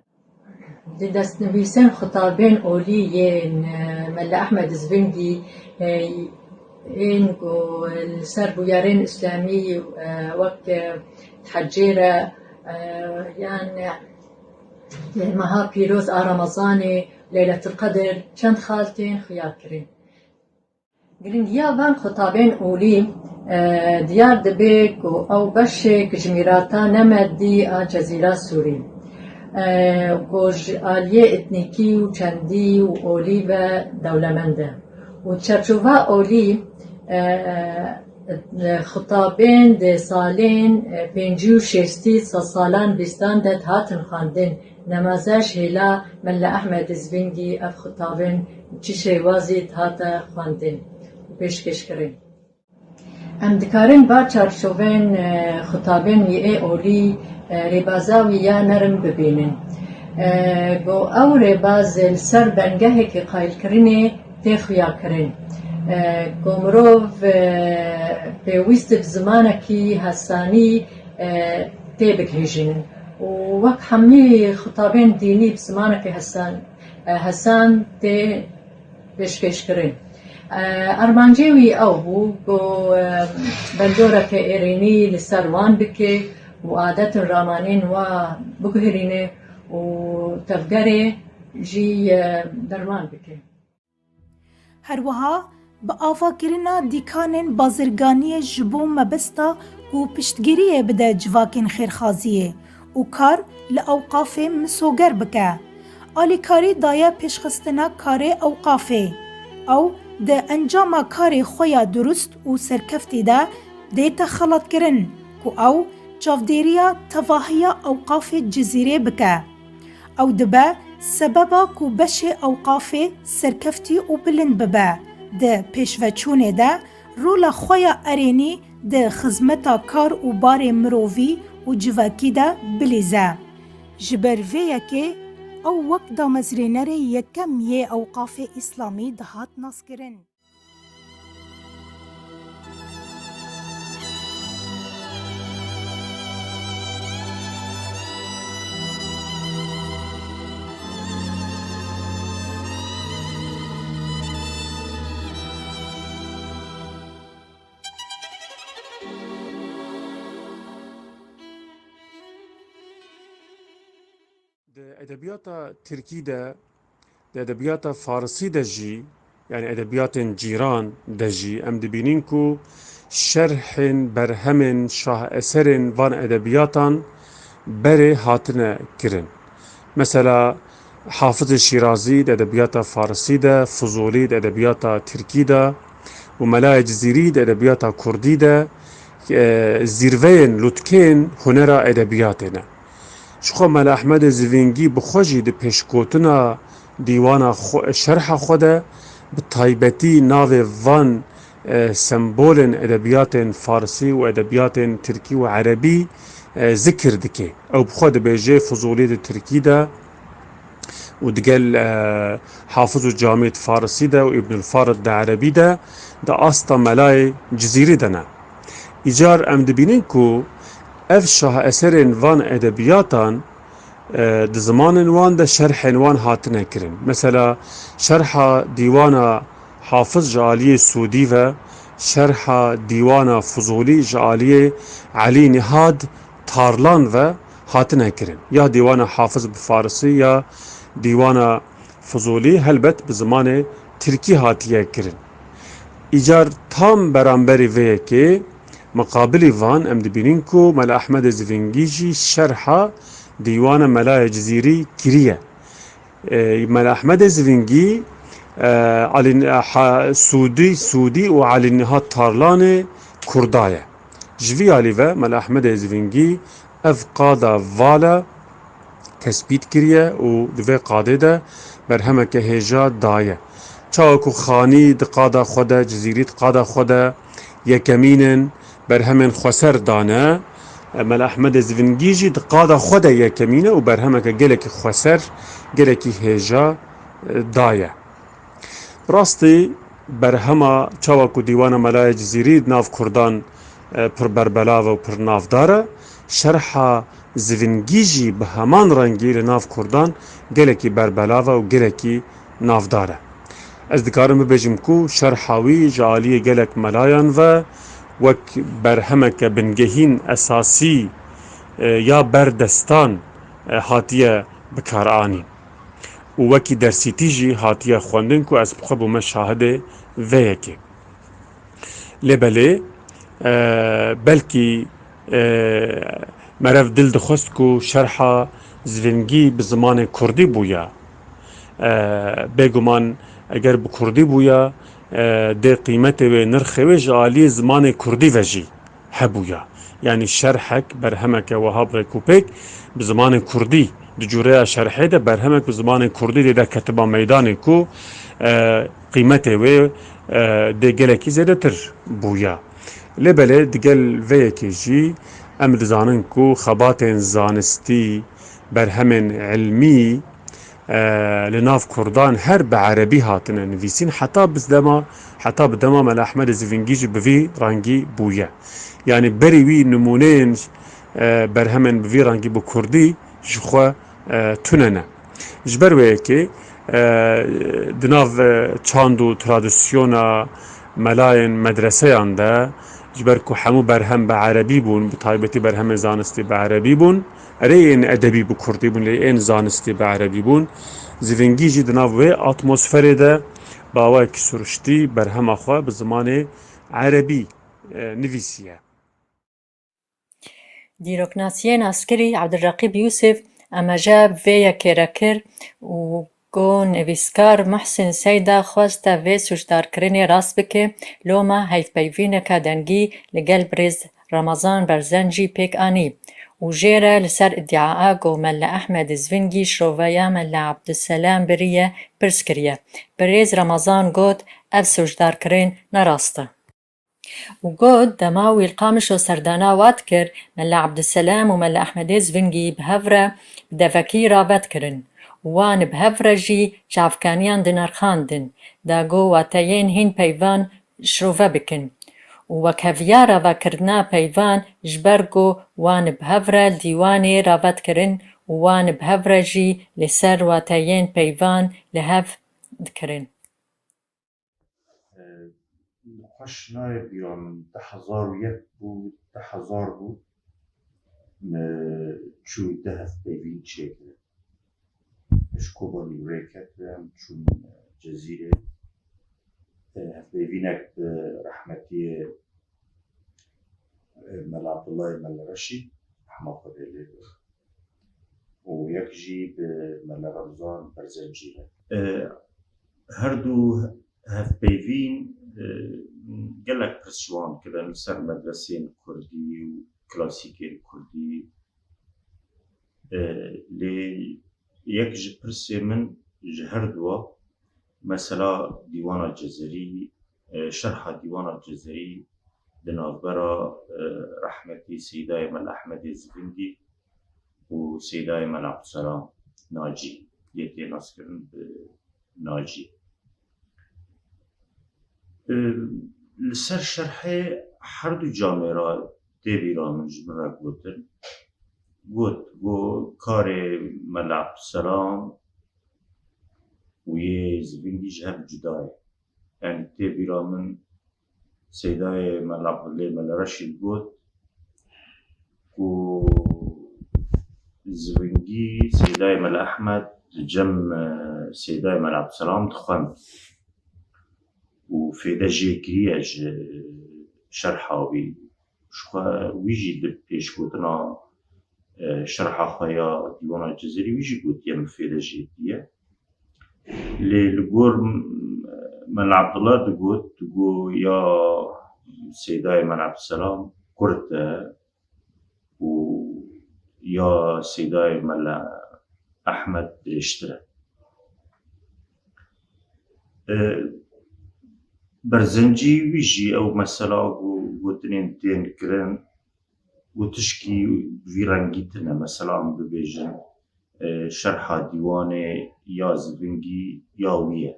دست نویسن خطابين أوليين ملا أحمد زبنجي إنكو السرب ويارين إسلامي وقت تحجيرة يعني مها بيروز رمضاني ليلة القدر كان خالتين خياكرين گرنگیا وان خطابين أولي ديار دبيك أو بشك جميراتا نمدي جزيرة سوري گوش آلیه اتنیکی و چندی و اولی و دولمنده و چرچوها اولی خطابین ده سالین 56 سالان بیستان ده هاتن خاندن نمازش هلا ملا احمد زبنگی اف خطابین چی شوازی هاتا خاندن پیشکش کرن ام دکارن با چرچوین خطابین یه اولی ربازاوی یا نرم ببینن گو او رباز السر بنگه که قایل کرنه تخویا کرن گو مروف پیوست بزمانه کی حسانی تیبک هجنن و وقت همی خطابین دینی بزمانه که حسان تی بشکش کرن ارمانجوی او بو گو بندوره که ایرینی لسروان بکه وعادات الرامانين وبقهرينه وتفجره جي درمان بكي هروها بآفاكرنا ديكانن بازرگاني جبو مبستا و پشتگیری بده جواکن خیرخازیه و کار لأوقاف مسوگر بکه آلیکاری دایه پیشخستنا کار اوقافه او ده انجام کار خویا درست و سرکفتی ده دیتا خلط کرن که او چافدیریا تواهیا اوقاف جزیره بکه او دبه سببا کو بش اوقاف سرکفتی و بلند ببه ده پیشوچونه ده رولا خویا ارینی ده خزمتا کار و بار مرووی و جواکی ده بلیزه جبرویه که او وقت دا مزرینر یکم یه اوقاف اسلامی دهات ناس کرن ادبیات ترکی ده ادبیات فارسی ده جی يعني ادبیات جیران ده جی ام دبینین کو شرح برهم شاه اثر وان ادبیاتان بره هاتنه کرن مثلا حافظ شیرازی ده ادبیات فارسی ده فضولی ده ادبیات ترکی ده و ملای جزیری ده ادبیات کردی ده زیروین لطکین هنر ادبیاتنا شخو ملا احمد زوینگی بخوجی ده پیشکوتنا دیوان شرح خوده به تایبتی ناو وان سمبول ادبیات فارسی و ادبیات ترکی و عربی ذکر دکه او بخود بیجه فضولی ده ترکی ده ودقل حافظ جامعة فارسي ده وابن الفارض ده عربي ده أسطى ملاي جزيري دنا إيجار أم دبينين كو اف شاه اثرين وان ادبياتان د زمان وان ده شرح وان هاتنا كرن مثلا شرح ديوان حافظ جالية سودي و شرح ديوان فضولي جالية علي نهاد تارلان و هاتنا كرن يا ديوان حافظ بفارسي يا ديوان فضولي هلبت بزمان تركي هاتيه كرن ایجار تام برانبری وی که مقابل وان ام دبینین کو ملا احمد زوینگی جی شرح دیوان ملا جزیری کریه ملا احمد زوینگی علي سودي وعلي نهاد تارلان كرداية جوي علي و ملا احمد زوینگی اف قادا والا تثبيت كريه و دوی قاده ده برهمه که هجا دايه چاوکو خانی دقادا خوده جزیریت قادا خوده یکمینن برهمن خسر دانه مل احمد زوینگیجی دقادا خوده یکمینه و برهمه که گلکی خسر گلکی هجا دایه راستی برهمه چاوکو دیوان ملای جزیری ناف کردان پر بربلاو و پر ناف داره شرح زوینگیجی به همان رنگی لناف کردان گلکی بربلاو و گلکی ناف داره از دکارم ببیجم کو شرحاوی جالی گلک ملایان و وک برهمک بنگهین اساسی یا بردستان هاتیه بکارانی و وکی درسیتی جی هاتیه خوندن کو از بخواب و مشاهده ویکی لبله بلکی مرف دل دخست کو شرح زوینگی بزمان کردی بویا بگمان اگر به کردی بویا ده قیمت و نرخ و جالی زمان کردی وجی هبویا یعنی شرحک برهمک وهاب رکوپک به زمان کردی دجوره شرحه ده برهمک به زمان کردی ده کتبا میدان کو قیمت و ده گلکی زیده تر بویا لبله دگل ویکی جی ام دزانن کو خبات زانستی برهمن علمی لناف كردان هر بعربي هاتنا نفيسين حتى بدما مال احمد زوینگی بفي رانجي بويا يعني بريوي نمونين برهمن بفي رانجي بكردي جخوا توننا جبر ويكي دناف چاندو تراديسيونا ملاين مدرسه يانده جبر كو حمو برهم بعربي بون بطايبتي برهم زانستي بعربي بون رين ادبي بكردي بون لين زانستي بعربي بون زوینگی جی دناو و اتمسفر ده باوای کی سرشتی برهم اخوا به زمان عربی نویسیه دیروکناسیین عسکری عبدالرقیب یوسف اما جاب ویا کرکر و گو نویسکار محسن سیدا خواستا و سجدار کرنی راست بکه لوما هیف پیوین کادنگی لگل بریز رمضان برزنجی پیک آنی و جيرا لسر ادعاء قو ملا أحمد زوینگی شروفايا ملا عبد السلام بريه برسكريه بريز رمضان قود أف سجدار كرين نراسته وقود دماوي القامش وسردانا واتكر ملا عبد السلام وملا أحمد زوینگی بهفرة بدفاكي رابط كرن وان بهفرة جي شعفكانيان دنارخاندن دا قو واتاين هين بيوان شروفا بكن وكافيا رابا كردنا بيوان جبرگو وان بهفرة ديواني رابط كرن وان بهفرة جي لسر واتاين بيوان لهف دكرن خوش نایب بیران 1001 بود 10,000 بود چون دهف بیوین چیکره اشکوبانی ریکت بیم چون جزیره هف بیوینک رحمتی ملا عبدالله ملا رشید حما خده لیده و یک جی به ملا رمضان برزنجیره هر دو هف بیوین گلک پرسوان کردن سر مدرسین کردی و کلاسیکین کردی لی یک جی پرسی من جهر دوا مثلا دیوان الجزری شرح دیوان الجزری دنابرا رحمتي سيداي مال أحمد الزبندي وسيداي مال عبد السلام ناجي یکی ناس کردن به ناجی لسر شرح هر دو جامعه را دیوی را منجمه را گوتن گو کار ملا عبدالسلام و یه زبینگی جهب جدای یعنی دیوی را من سیدای ملا عبدالله ملا رشید گوت و زبینگی سیدای ملا احمد جم سیدای ملا عبدالسلام دخوان و فيدا جيكري شرحاوي شخوا ويجي دب بيش كوتنا شرحا خايا ديوانا الجزائري ويجي كوت يم فيدا جيكرية لقور من عبد الله تقول يا سيداي من عبد السلام كرتا و يا سيداي من أحمد اشترى برزنجي ويجي أو مثلا وتنين تين كرن وتشكي فيرانجيتنا مثلا ببيجن شرحة ديواني يا زبنجي يا ويا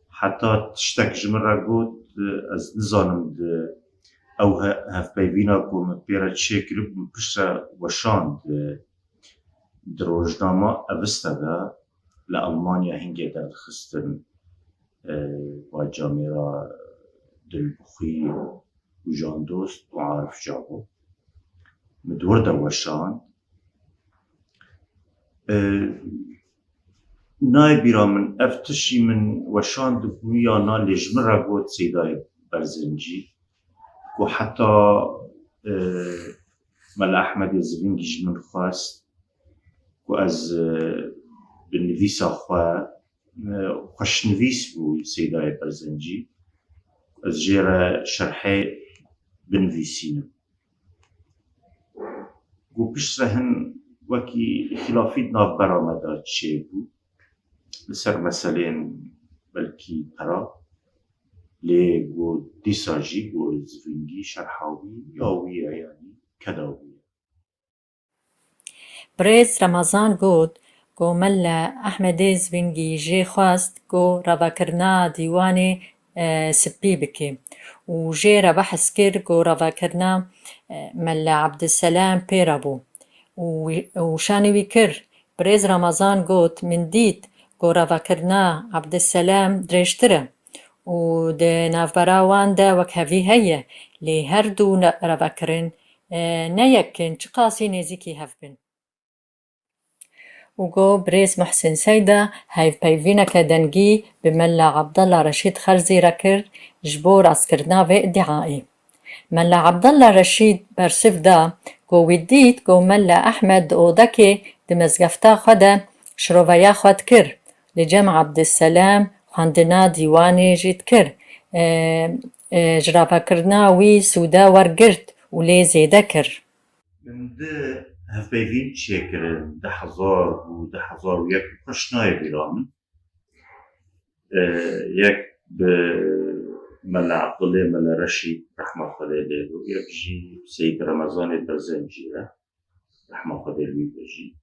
حتى تشتك جمرة قوت از نظانم أو هف بيبينا كوم بيرا تشيكر بشرة وشان دروجنامة أبستغا لألمانيا هنجي در خستن و جامعه دلبخی و جان دوست و عارف جابو مدور دوشان نای بیرا من افتشی من وشان دبویا نا لجمرا گوت سیدای برزنجی و حتی ملا احمد زبینگیش من خواست و از بنویسا خواه خوشنویس بو سیدای برزنجی از جیره شرحی بنویسینم گو پشت هن وکی خلافی ناف برامده چه بو لسر مسئلین بلکی پرا لی گو دیساجی گو زفنگی شرحاوی یاویه یعنی کداویه بريز رمضان قود گو ملا احمد زبنگی جي خواست گو رواکرنا دیوانی سبی بکی و جي را بحث کر گو رواکرنا ملا عبدالسلام پیرا بو و شانوی کر بريز رمضان گوت من دید گو رواکرنا عبدالسلام درشتره و ده نافبراوان ده وک هفی هیه لی هر دو رواکرن نیکن چه قاسی نزیکی هف بن وگو بريز محسن سيدا هاي بيفينا كدنجي بملا عبد الله رشيد خرزي ركر جبور عسكرنا في ادعائي ملا عبد الله رشيد برسف دا جو وديت جو ملا احمد اودكي دمزقفتا خدا شروفيا خد كر لجمع عبد السلام خاندنا ديواني جيت كر جرافا كرنا وي سودا ورقرت ولي زيدا كر من ده هفبيفين تشيكرن ده حزار ويك خشناي بيرامن يك بملا عبد الله ملا رشيد رحمة الله عليه يك جي سيد رمضان البرزنجي رحمة الله عليه بيجي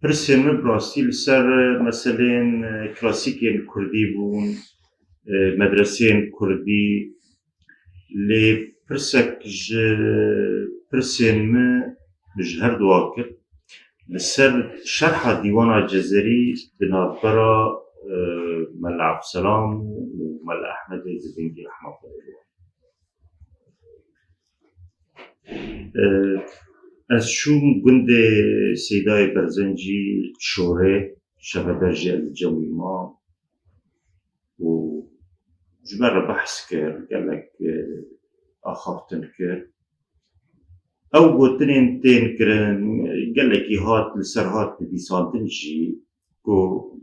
برسم براستي لسر مثلا كلاسيكين كردي بون مدرسين كردي لي برسك برسن ما بجهر دواكر لسر شرح ديوان الجزائري بنابرا ملا عبد السلام وملا احمد زبنجي رحمه الله عليه از شوم گند سیدای برزنجی شوره شبه درجه الجوی ما و جمع بحث کرد قالك أخافتن كر أو قوتنين تين كرن قالك هات لسر هات بديسانتن جي كو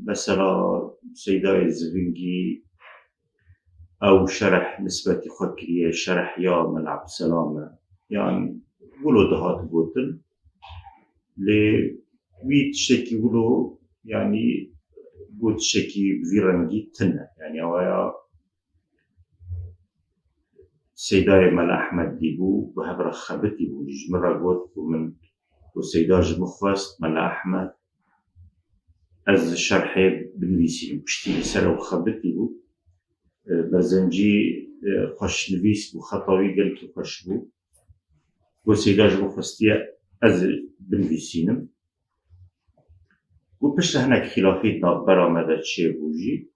مثلا سيداي الزبنجي أو شرح نسبة خكرية شرح يا من عبد السلام يعني ولو دهات قوتن لي ويت شكي ولو يعني قوت شكي بفيرنجي تنة يعني أويا سيداي ملا أحمد ديبو وهبرا خبتي بو جمرة قوت من والسيداج مخوست ملا أحمد از شرحي بنويسي بشتي سر وخبتي بو برزنجي خوش نويس بو خطوي قلت خوش بو والسيداج مخوستية از بنويسينم وبشت هناك خلافيتنا برا مدى تشي بوجي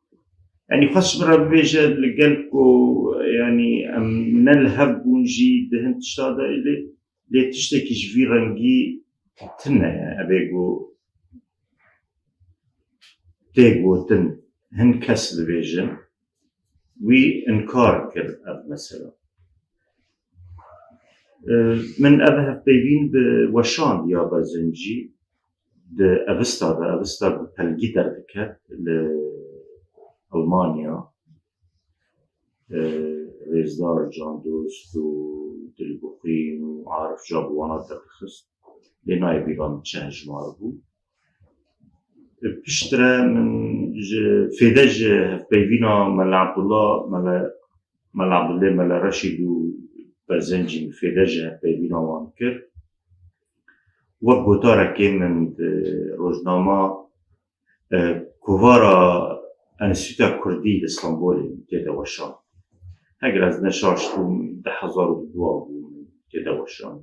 يعني خاص برا بيجا لقلبكو يعني من الهب ونجي دهن تشتادا اللي تشتكي جفي رنجي تنا يعني أبيقو تيقو تن هن كسل بيجن وي انكار كر أب مثلا من أبها بيبين بوشان يا برزنجي ده أفستا بهالجيتر بكت لألمانيا ريزدار جان دوست ودلبوخين وعارف جابو وانا ترخص لناي بيغان تشهج ماربو بشترى من فيدج بيبينا ملا عبد الله ملا رشيد وبرزنجي فيدج بيبينا وانكر وقتارا كان من روزنامه كوفارا انستيتوت كردي اسطنبول تيدا وشان هاگر از نشاشتون 1002 تيدا وشان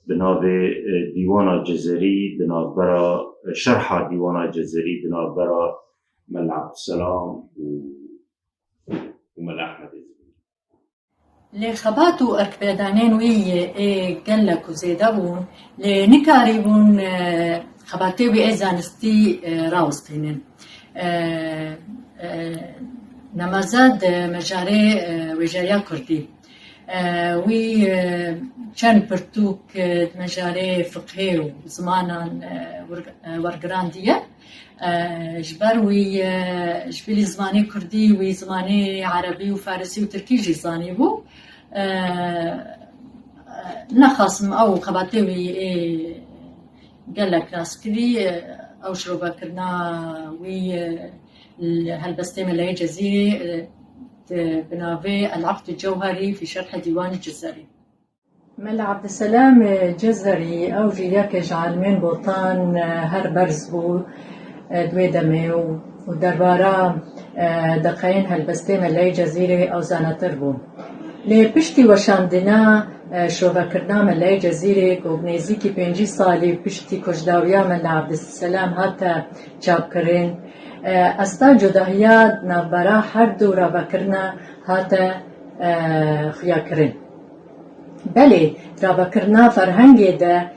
بنابه ديوانا جزري بنابرا شرح ديوانا جزري بنابرا ملا عبد السلام وملا احمد لخباتو أركبادانين وي قلك وزيدابون لنكاريبون خباتي وي زانستي راوستينن نمازاد مجاري وجايا كردي وي كان برتوك مجاري فقهي وزمانا ورقراندية جبر وي جبلي زماني كردي وي زماني عربي وفارسي وتركي جي زاني بو نخصم أو خباتي قالك ناسكري أو شروبا كرنا وي هالبستيم اللي جزيري بنافي العقد الجوهري في شرح ديوان الجزري ملا عبد السلام جزري أو جياك جعلمين بوطان هر برز بو دوي دمي ودربارا دقاين هالبستيم اللي جزيري أو زانتر بو لپشتی وشاندنا شروع کردن ملای جزیره گوگنیزی که 5 سالی پشتی کجداویا ملا عبدالسلام هاتا چاپ کرن استا جداهیات نبرا هر دو را بکرنا هاتا خیا کرن بله را بکرنا فرهنگی ده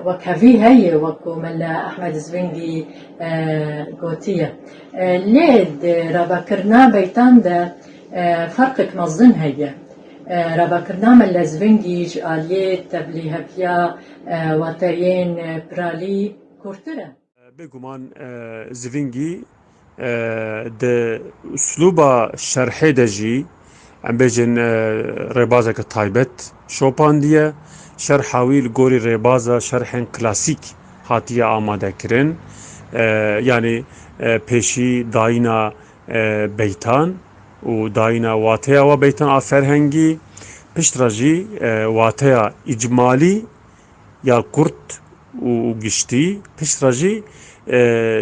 وكافي هي وكو ملا أحمد زوينجي قوتية ليد رابا كرنا بيتان ده فرقك مظن هي رابا كرنا ملا زوينجي جالية تبليها بيا واترين برالي كورترة بگومان زوينجي ده اسلوبا شرحي دجي ام بيجن ريبازك تايبت شوباندية شرحاوي الجوري ريبازا شرحن كلاسيك هاتية آماده كرن يعني پیشی داینا بیتان و داینا واتیا و بیتان آفرهنگی پشتراجی واتیا اجمالی یا کرد و گشتی پشتراجی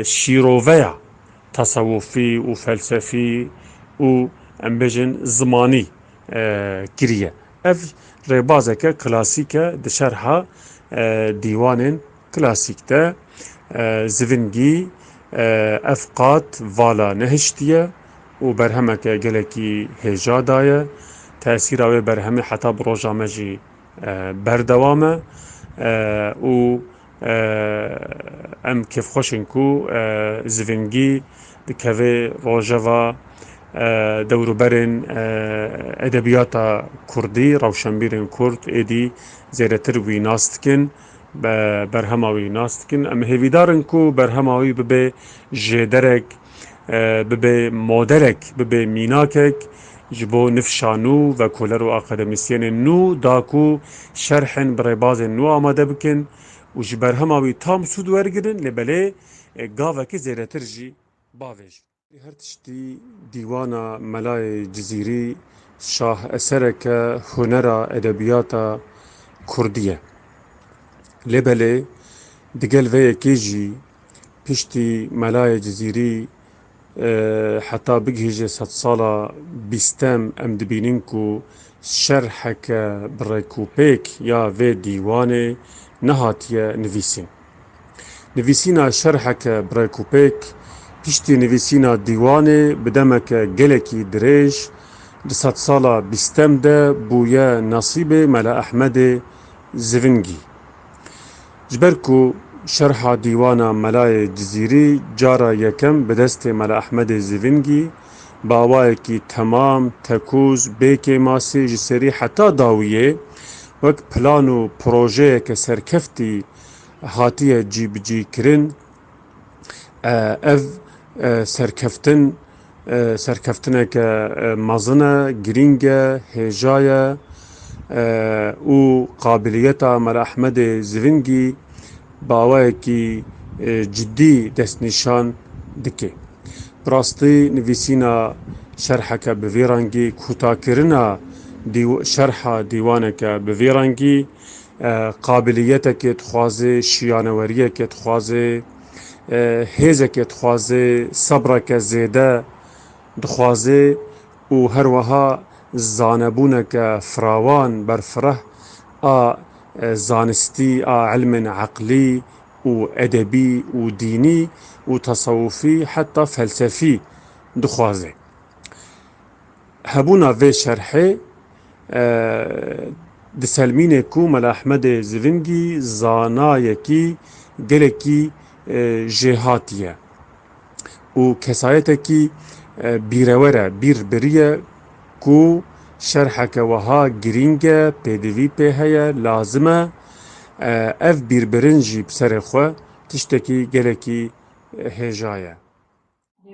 شیروویا تصوفی و فلسفی و امبجن زمانی کریه اف ربازك كلاسيكا دشرحة ديوان كلاسيك ده زفنجي أفقات فالا نهشتية وبرهمك جلكي هجادايا تأثير برهمي حتى بروجا مجي بردوامة و ام كيف خوشنكو زفنجي دكافي روجاوا دوروبرن ادبیات کردی روشنبیرن کرد ایدی زیرتر وی ناستکن برهماوی ناستکن ام هیویدارن کو برهماوی ببه جدرک ببه مادرک ببه میناکک جبو نفشانو و کولرو اکادمیسین نو داکو شرحن برای باز نو آماده بکن و جبرهماوی تام سود ورگرن لبله گاوکی زیرتر جی باویج هر تشتی دیوانا ملای جزیری شاه اثرک هنر ادبیات کردیه لبله دقل ويا كيجي بيشتي ملايا جزيري حتى بقهجة 100 صالة بيستم ام دبينينكو شرحك بريكوبيك يا في ديواني نهاتيا نفيسينا شرحك بريكوبيك بيشتي نفيسينا ديواني بدمك جلكي دريش 100 صالة بيستم ده بويا نصيبي ملا أحمد زفنجي جبركو شرح ديوانا ملاي جزيري جارا يكم بدست ملا أحمد زفنجي باوايكي تمام تكوز بيكي ماسي جسري حتى داوية وك بلانو بروجيه كسركفتي هاتيه جي بجي كرن اف سركفتنه كمازنه جرينجه هجايه و قابلیتا ملا احمد زفنگی باوایکی جدی دست نشان دکه براستی نویسینا شرحک بویرانگی کوتاکرنا شرح دیوانک بویرانگی قابلیتک تخوازه شیانوریک تخوازه هیزک تخوازه صبرک زیده دخوازه و هر وها زانبونك فراوان برفره زانستي علم عقلي وأدبي وديني وتصوفي حتى فلسفي دخوازي هبونا في شرحي دسلمينكو ملا أحمد زفنجي زانايكي جلكي جهاتية وكسايتكي بيرورة بيربرية کو شرحك وها گرینگه پدوی په هيا لازمه اف بیربرنجی بسر خو تشتكي گلکی هجايه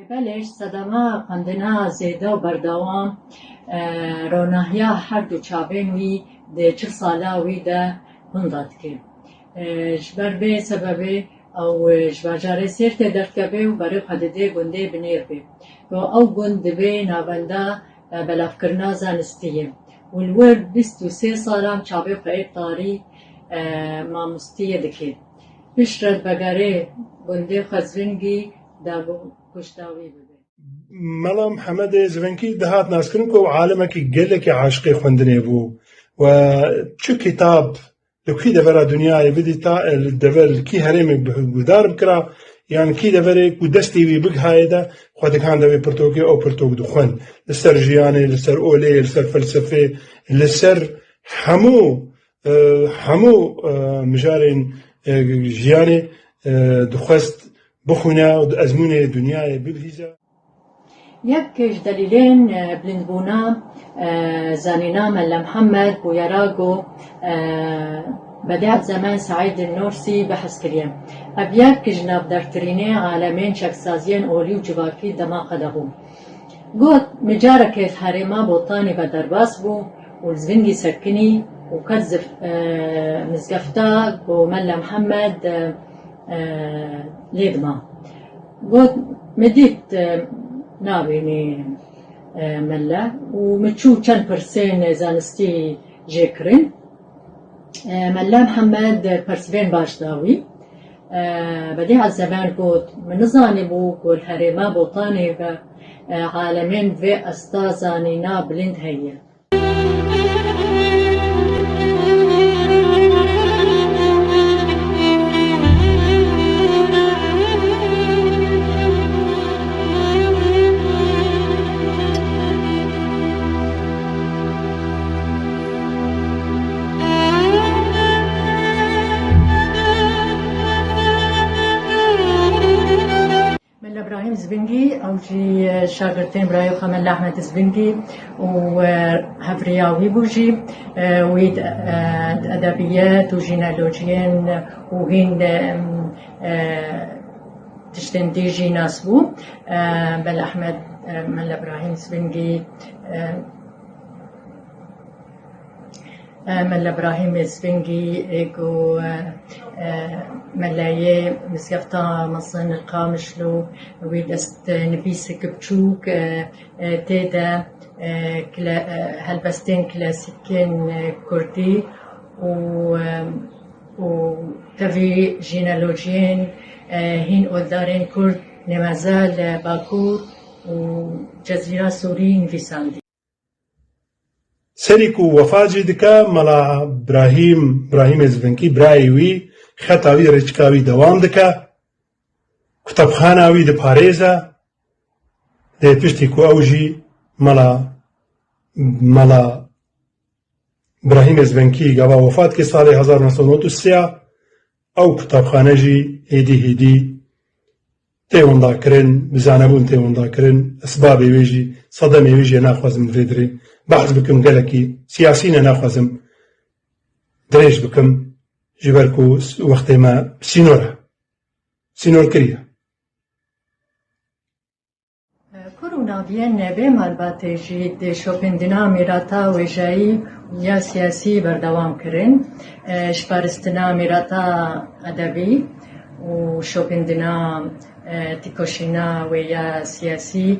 بلش صدمه قندنا زیده و بردوام روناهیا هر دو چابین وی ده 40 ساله وی ده هنداد که جبر به سببه او جبر جاره سیرت درکبه و برای خدده گنده بنیر به و او گنده به نابنده بلافکرنا زانستیه والور 23 سالم چابه خواهی تاری ماموستیه دکید بشرد بگره گنده خزونگی دابو کشتاوی بده ملا محمد زفنگی دهات ناسکرن کو عالمکی گلکی عاشقی خوندنی بو و چو کتاب لکی دورا دنیای بدی تا دور کی هرمی گودار بکرا يعني كي دفري كودستي وي بق هايدا خود كان دوي برتوكي او برتوك دخن لسر جياني لسر اولي لسر فلسفه لسر حمو مجارين جياني دخست بخونا ازمونه دنيا ببهيزا يكش دليلين بلندبونا زانينا ملا محمد بويراغو بدأت زمان سعيد النورسي بحث كريم أبيات كجناب دارتريني عالمين شخصازين أولي وجواكي دماغ دهو قوت مجارك الحريمة بوطاني بدرباس بو والزفنجي سكني وكذف مزقفتا وملا محمد ليدما قوت مديت نابيني ملا ومتشو كان برسين زانستي جيكرين ملا محمد برسبين باشداوي بديع الزمان قوت من زاني بو قول هريما بوطاني عالمين في استازانينا بلند هيا زبنجي أو جي شاگردين برايو خمل أحمد زبنجي وهفرياوي بوجي ويد أدبيات وجينالوجيين وهين تشتنديجي ناسبو بل أحمد مل إبراهيم زبنجي مل إبراهيم زبنجي إيجو ملاية مسكفتا مصن القامشلو ويدست نبيسك بتشوك تيدا هالبستين كلاسيكين كردي و تفي جينالوجيين هين أولدارين كرد نمازال باكور وجزيرة سوري نفيساندي سريكو وفاجي دكا ملا إبراهيم زفنكي برايوي خطاوي رجكاوي دوام دكا كتابخاناوي دباريزا دي بشتي كو أوجي ملا إبراهيم زفنكي قبا وفات كي صالي 1993 أو كتابخانة جي هيدي تيوان كرن بزانبون تيوان كرن أسبابي ويجي صدمي ويجي ناخوزم فيدري بحث بكم قالكي سياسيين ناخوزم دريج بكم جبركو وقت ما سينور كريا كورونا بين بمال باتجي شوبندنا ميراتا وجاي يا سياسي بردوام كرن شبارستنا ميراتا أدبي وشوبندنا تيكوشينا ويا سياسي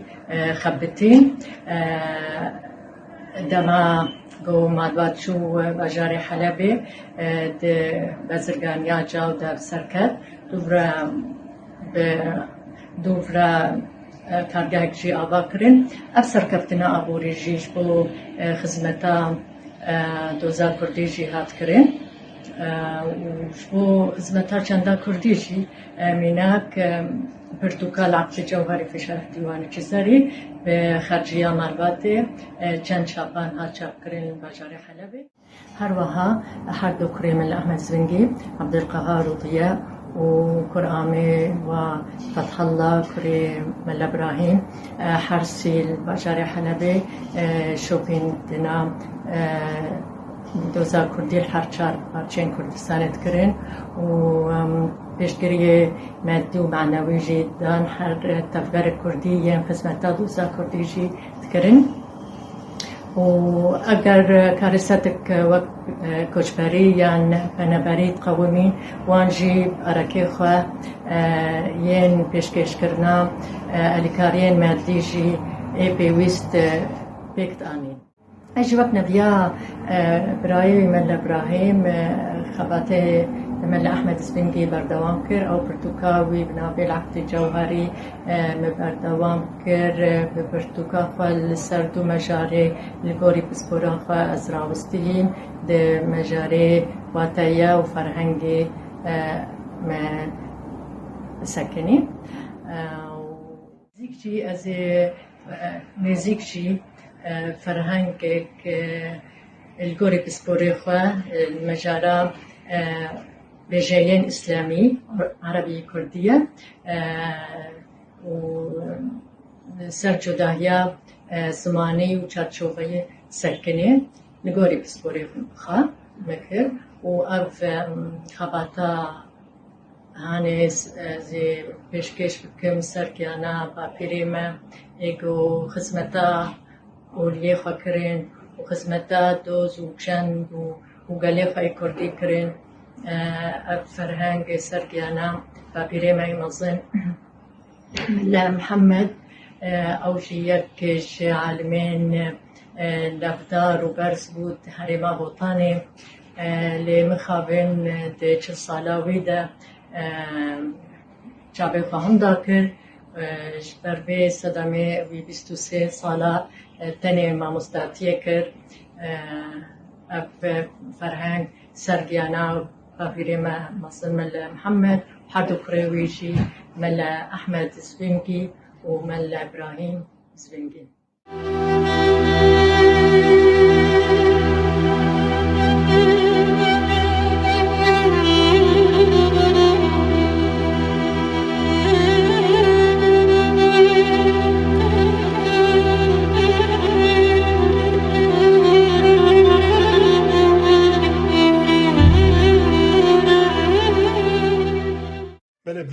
خبتين دما جو مادوات شو بجاري حلبي بزرگان يا جاو در سرکت دوفرا کارگاه جی آوا کرن اب سرکفتنا ابوری جیش بو خدمتا دوزار کردی جی هات کرن و خدمتا چندا کردی جی میناک پرتوکال عبد جوهری فشار دیوانی چیزاری به خرجیه مرباطه چند چاپان ها چاپ کرن بجار حلبی هر وها هر دو کریم احمد زنگی عبدالقهار و ضیاء وكرامي وفتح الله كريم مل إبراهيم حرسيل بجار حلبي شوبين دنا دوزا كردي الحرشار بارچين كردستان تكرين و بيشتري مادي ومعنوي جدا حر تفجير كردي ين خدمتا دوزا كردي جي تكرين و اگر کارستك وقت كوچبري يان بنبري تقومين وانجي أركي خوا ين بيشكش كرنا الكارين ماديجي اي بيويست بيكت آنين اجي وقت نبيا برايوي مل إبراهيم خباتي مل أحمد زبنگي بردوام كر أو برتوكاوي بنابل عقد جوهري بردوام كر ببرتوكا خوال سردو مجاري لغوري بسپوران خواه ازراوستهين ده مجاري واتايا وفرهنگي سكني نزيكشي از نزيكشي فرهنگك الغوري بسپوري خواه المجارة بجايين إسلامي عربي كردية و سرجداهيا زماني و چارچوبه سكنه نگوري بسپوري خوا مكر و اف خباتا هانيس زي بشكش بكم سركيانا باپيريما ايگو خدمتا اوليه خوا کرن و خدمتا دوز و چند و گله خواهی کردی کرن فرهنگ سرگیانا و پیرمه مزن ملا محمد اوجی یکش عالمین لفدار و برز بود حریمه بوطانی لمخابن ده چه سالاوی ده چابه خواهم دا کر بربه صدامه وی 23 سالا تنه ماموستاتیه کر فرهنگ سرگیانا بافیری مصر مل محمد هر دو کرویشی مل احمد زبنگی و مل إبراهيم زبنگی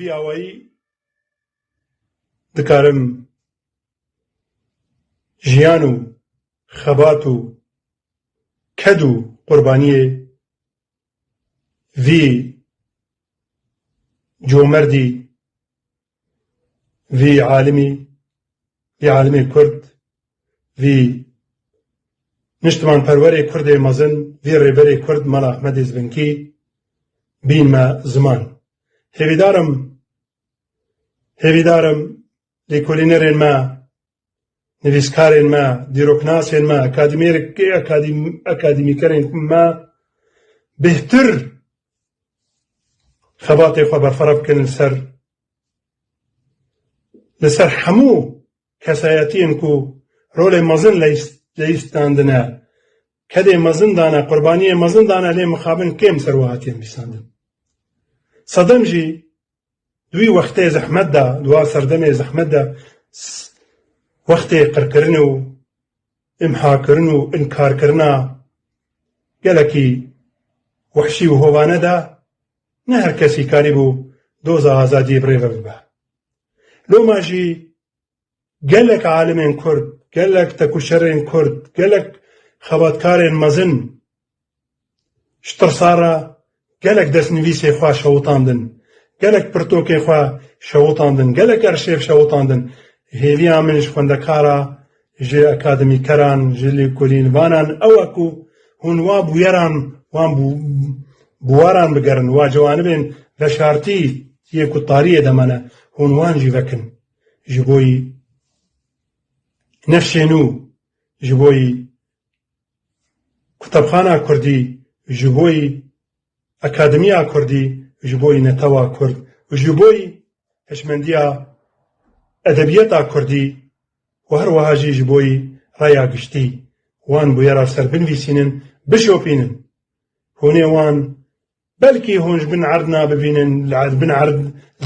بیاوایی دکارم ژیان و خەبات و کەد و قوربانیێ وی جۆمەردی وی عالمی کورد وی نیشتمان پەروەرێ کوردێ مەزن وی ڕێبەرێ کورد مەڵا ئەحمەدی زبنکی بین ما زمان هێویدارم لێکۆلینەرێن ما نویسکارên me dîroknasên me akademîkerên me bêhtir xebatê xwe berfere bikin li ser hemû kesayetiyên ku rolê mezin leyîstandine kedê mezin dane qurbaniyê mezin dane lê mixabin kêm serwehatiyen bîsandin sedem jî دوی وەختê zehmet de duwa serdemê zehmet de wextê qirkirin û imhakirin û inkarkirina gelekî wehşî û hovane de ne her kesî karîbû doza azadiyê birêve bibe loma jî gelek alimên Kurd gelek tekûşerên Kurd gelek xebatkarên mezin ji tirsa re gelek destnivîsê xwe şewitandin gelek pirtokên xwe şewitandin gelek erşêv şewitandin hêviya min ji xwendekara ji akademîkeran ji lêkolînvanan ew e ku hûn wa bûyeran wan bûwaran bigerin wa ciwanibên veşartî yê ku tariyê de me ne hûn wan jî vekin ji boî nefşê nû ji boî kutebxana Kurdî ji boî akademiya Kurdî ji boî netewa Kurd û ji boî hişmendiya edebiyata Kurdî û her wiha jî ji boî raya giştî wan bûyera ser binivîsînin bişopînin hûnê wan belkî hûn ji bin erd nabibînin bin erd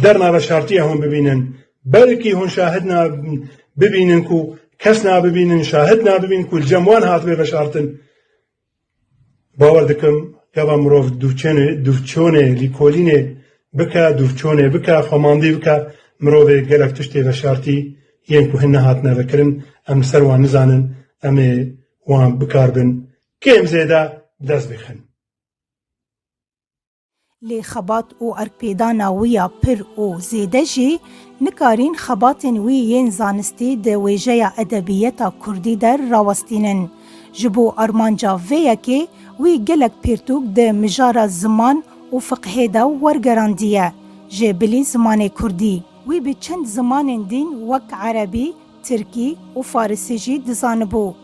derna veşartiya hûn bibînin belkî hûn şahid bibînin ku kes nabibînin şahid nabibînin ku li cem wan hatibê veşartin bawer dikim gava mirov dûvçonê lîkolînê bike dûvçonê bike xwemandî bike mirovê gelek tiştê veşartî yên ku hin nehatine vekirin em li ser wan nizanin em ê wan bikarbin kêm zêde dest bixin lê xebat û erkpêdana wî ya pir û zêde jî nikarîn xebatên wî yên zanistî di wêjeya edebiyeta Kurdî de rawestînin ji bo armanca vê yekê wî gelek pêrtûk di mijara ziman û fiqhê de wergerandiye ji bilî zimanê Kurdî wî bi çend zimanên dîn wek Erebî, Tirkî û Farsî jî dizanibû.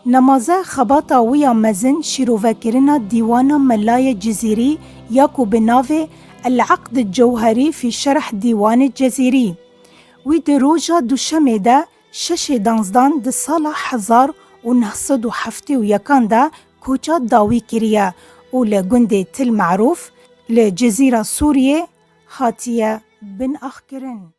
Nemaze xebata wî ya mezin şîrovekirina dîwana Melayê Cezîrî ya ku bi navê El-Aqd Cewherî fî şerh dîwanê Cezîrî. Wî di roja duşemê de 6 di sala 1971 de koça dawî kiriye û li gundê Til Me'rûf li Cezîra Sûriyê hatiye bin axkirin.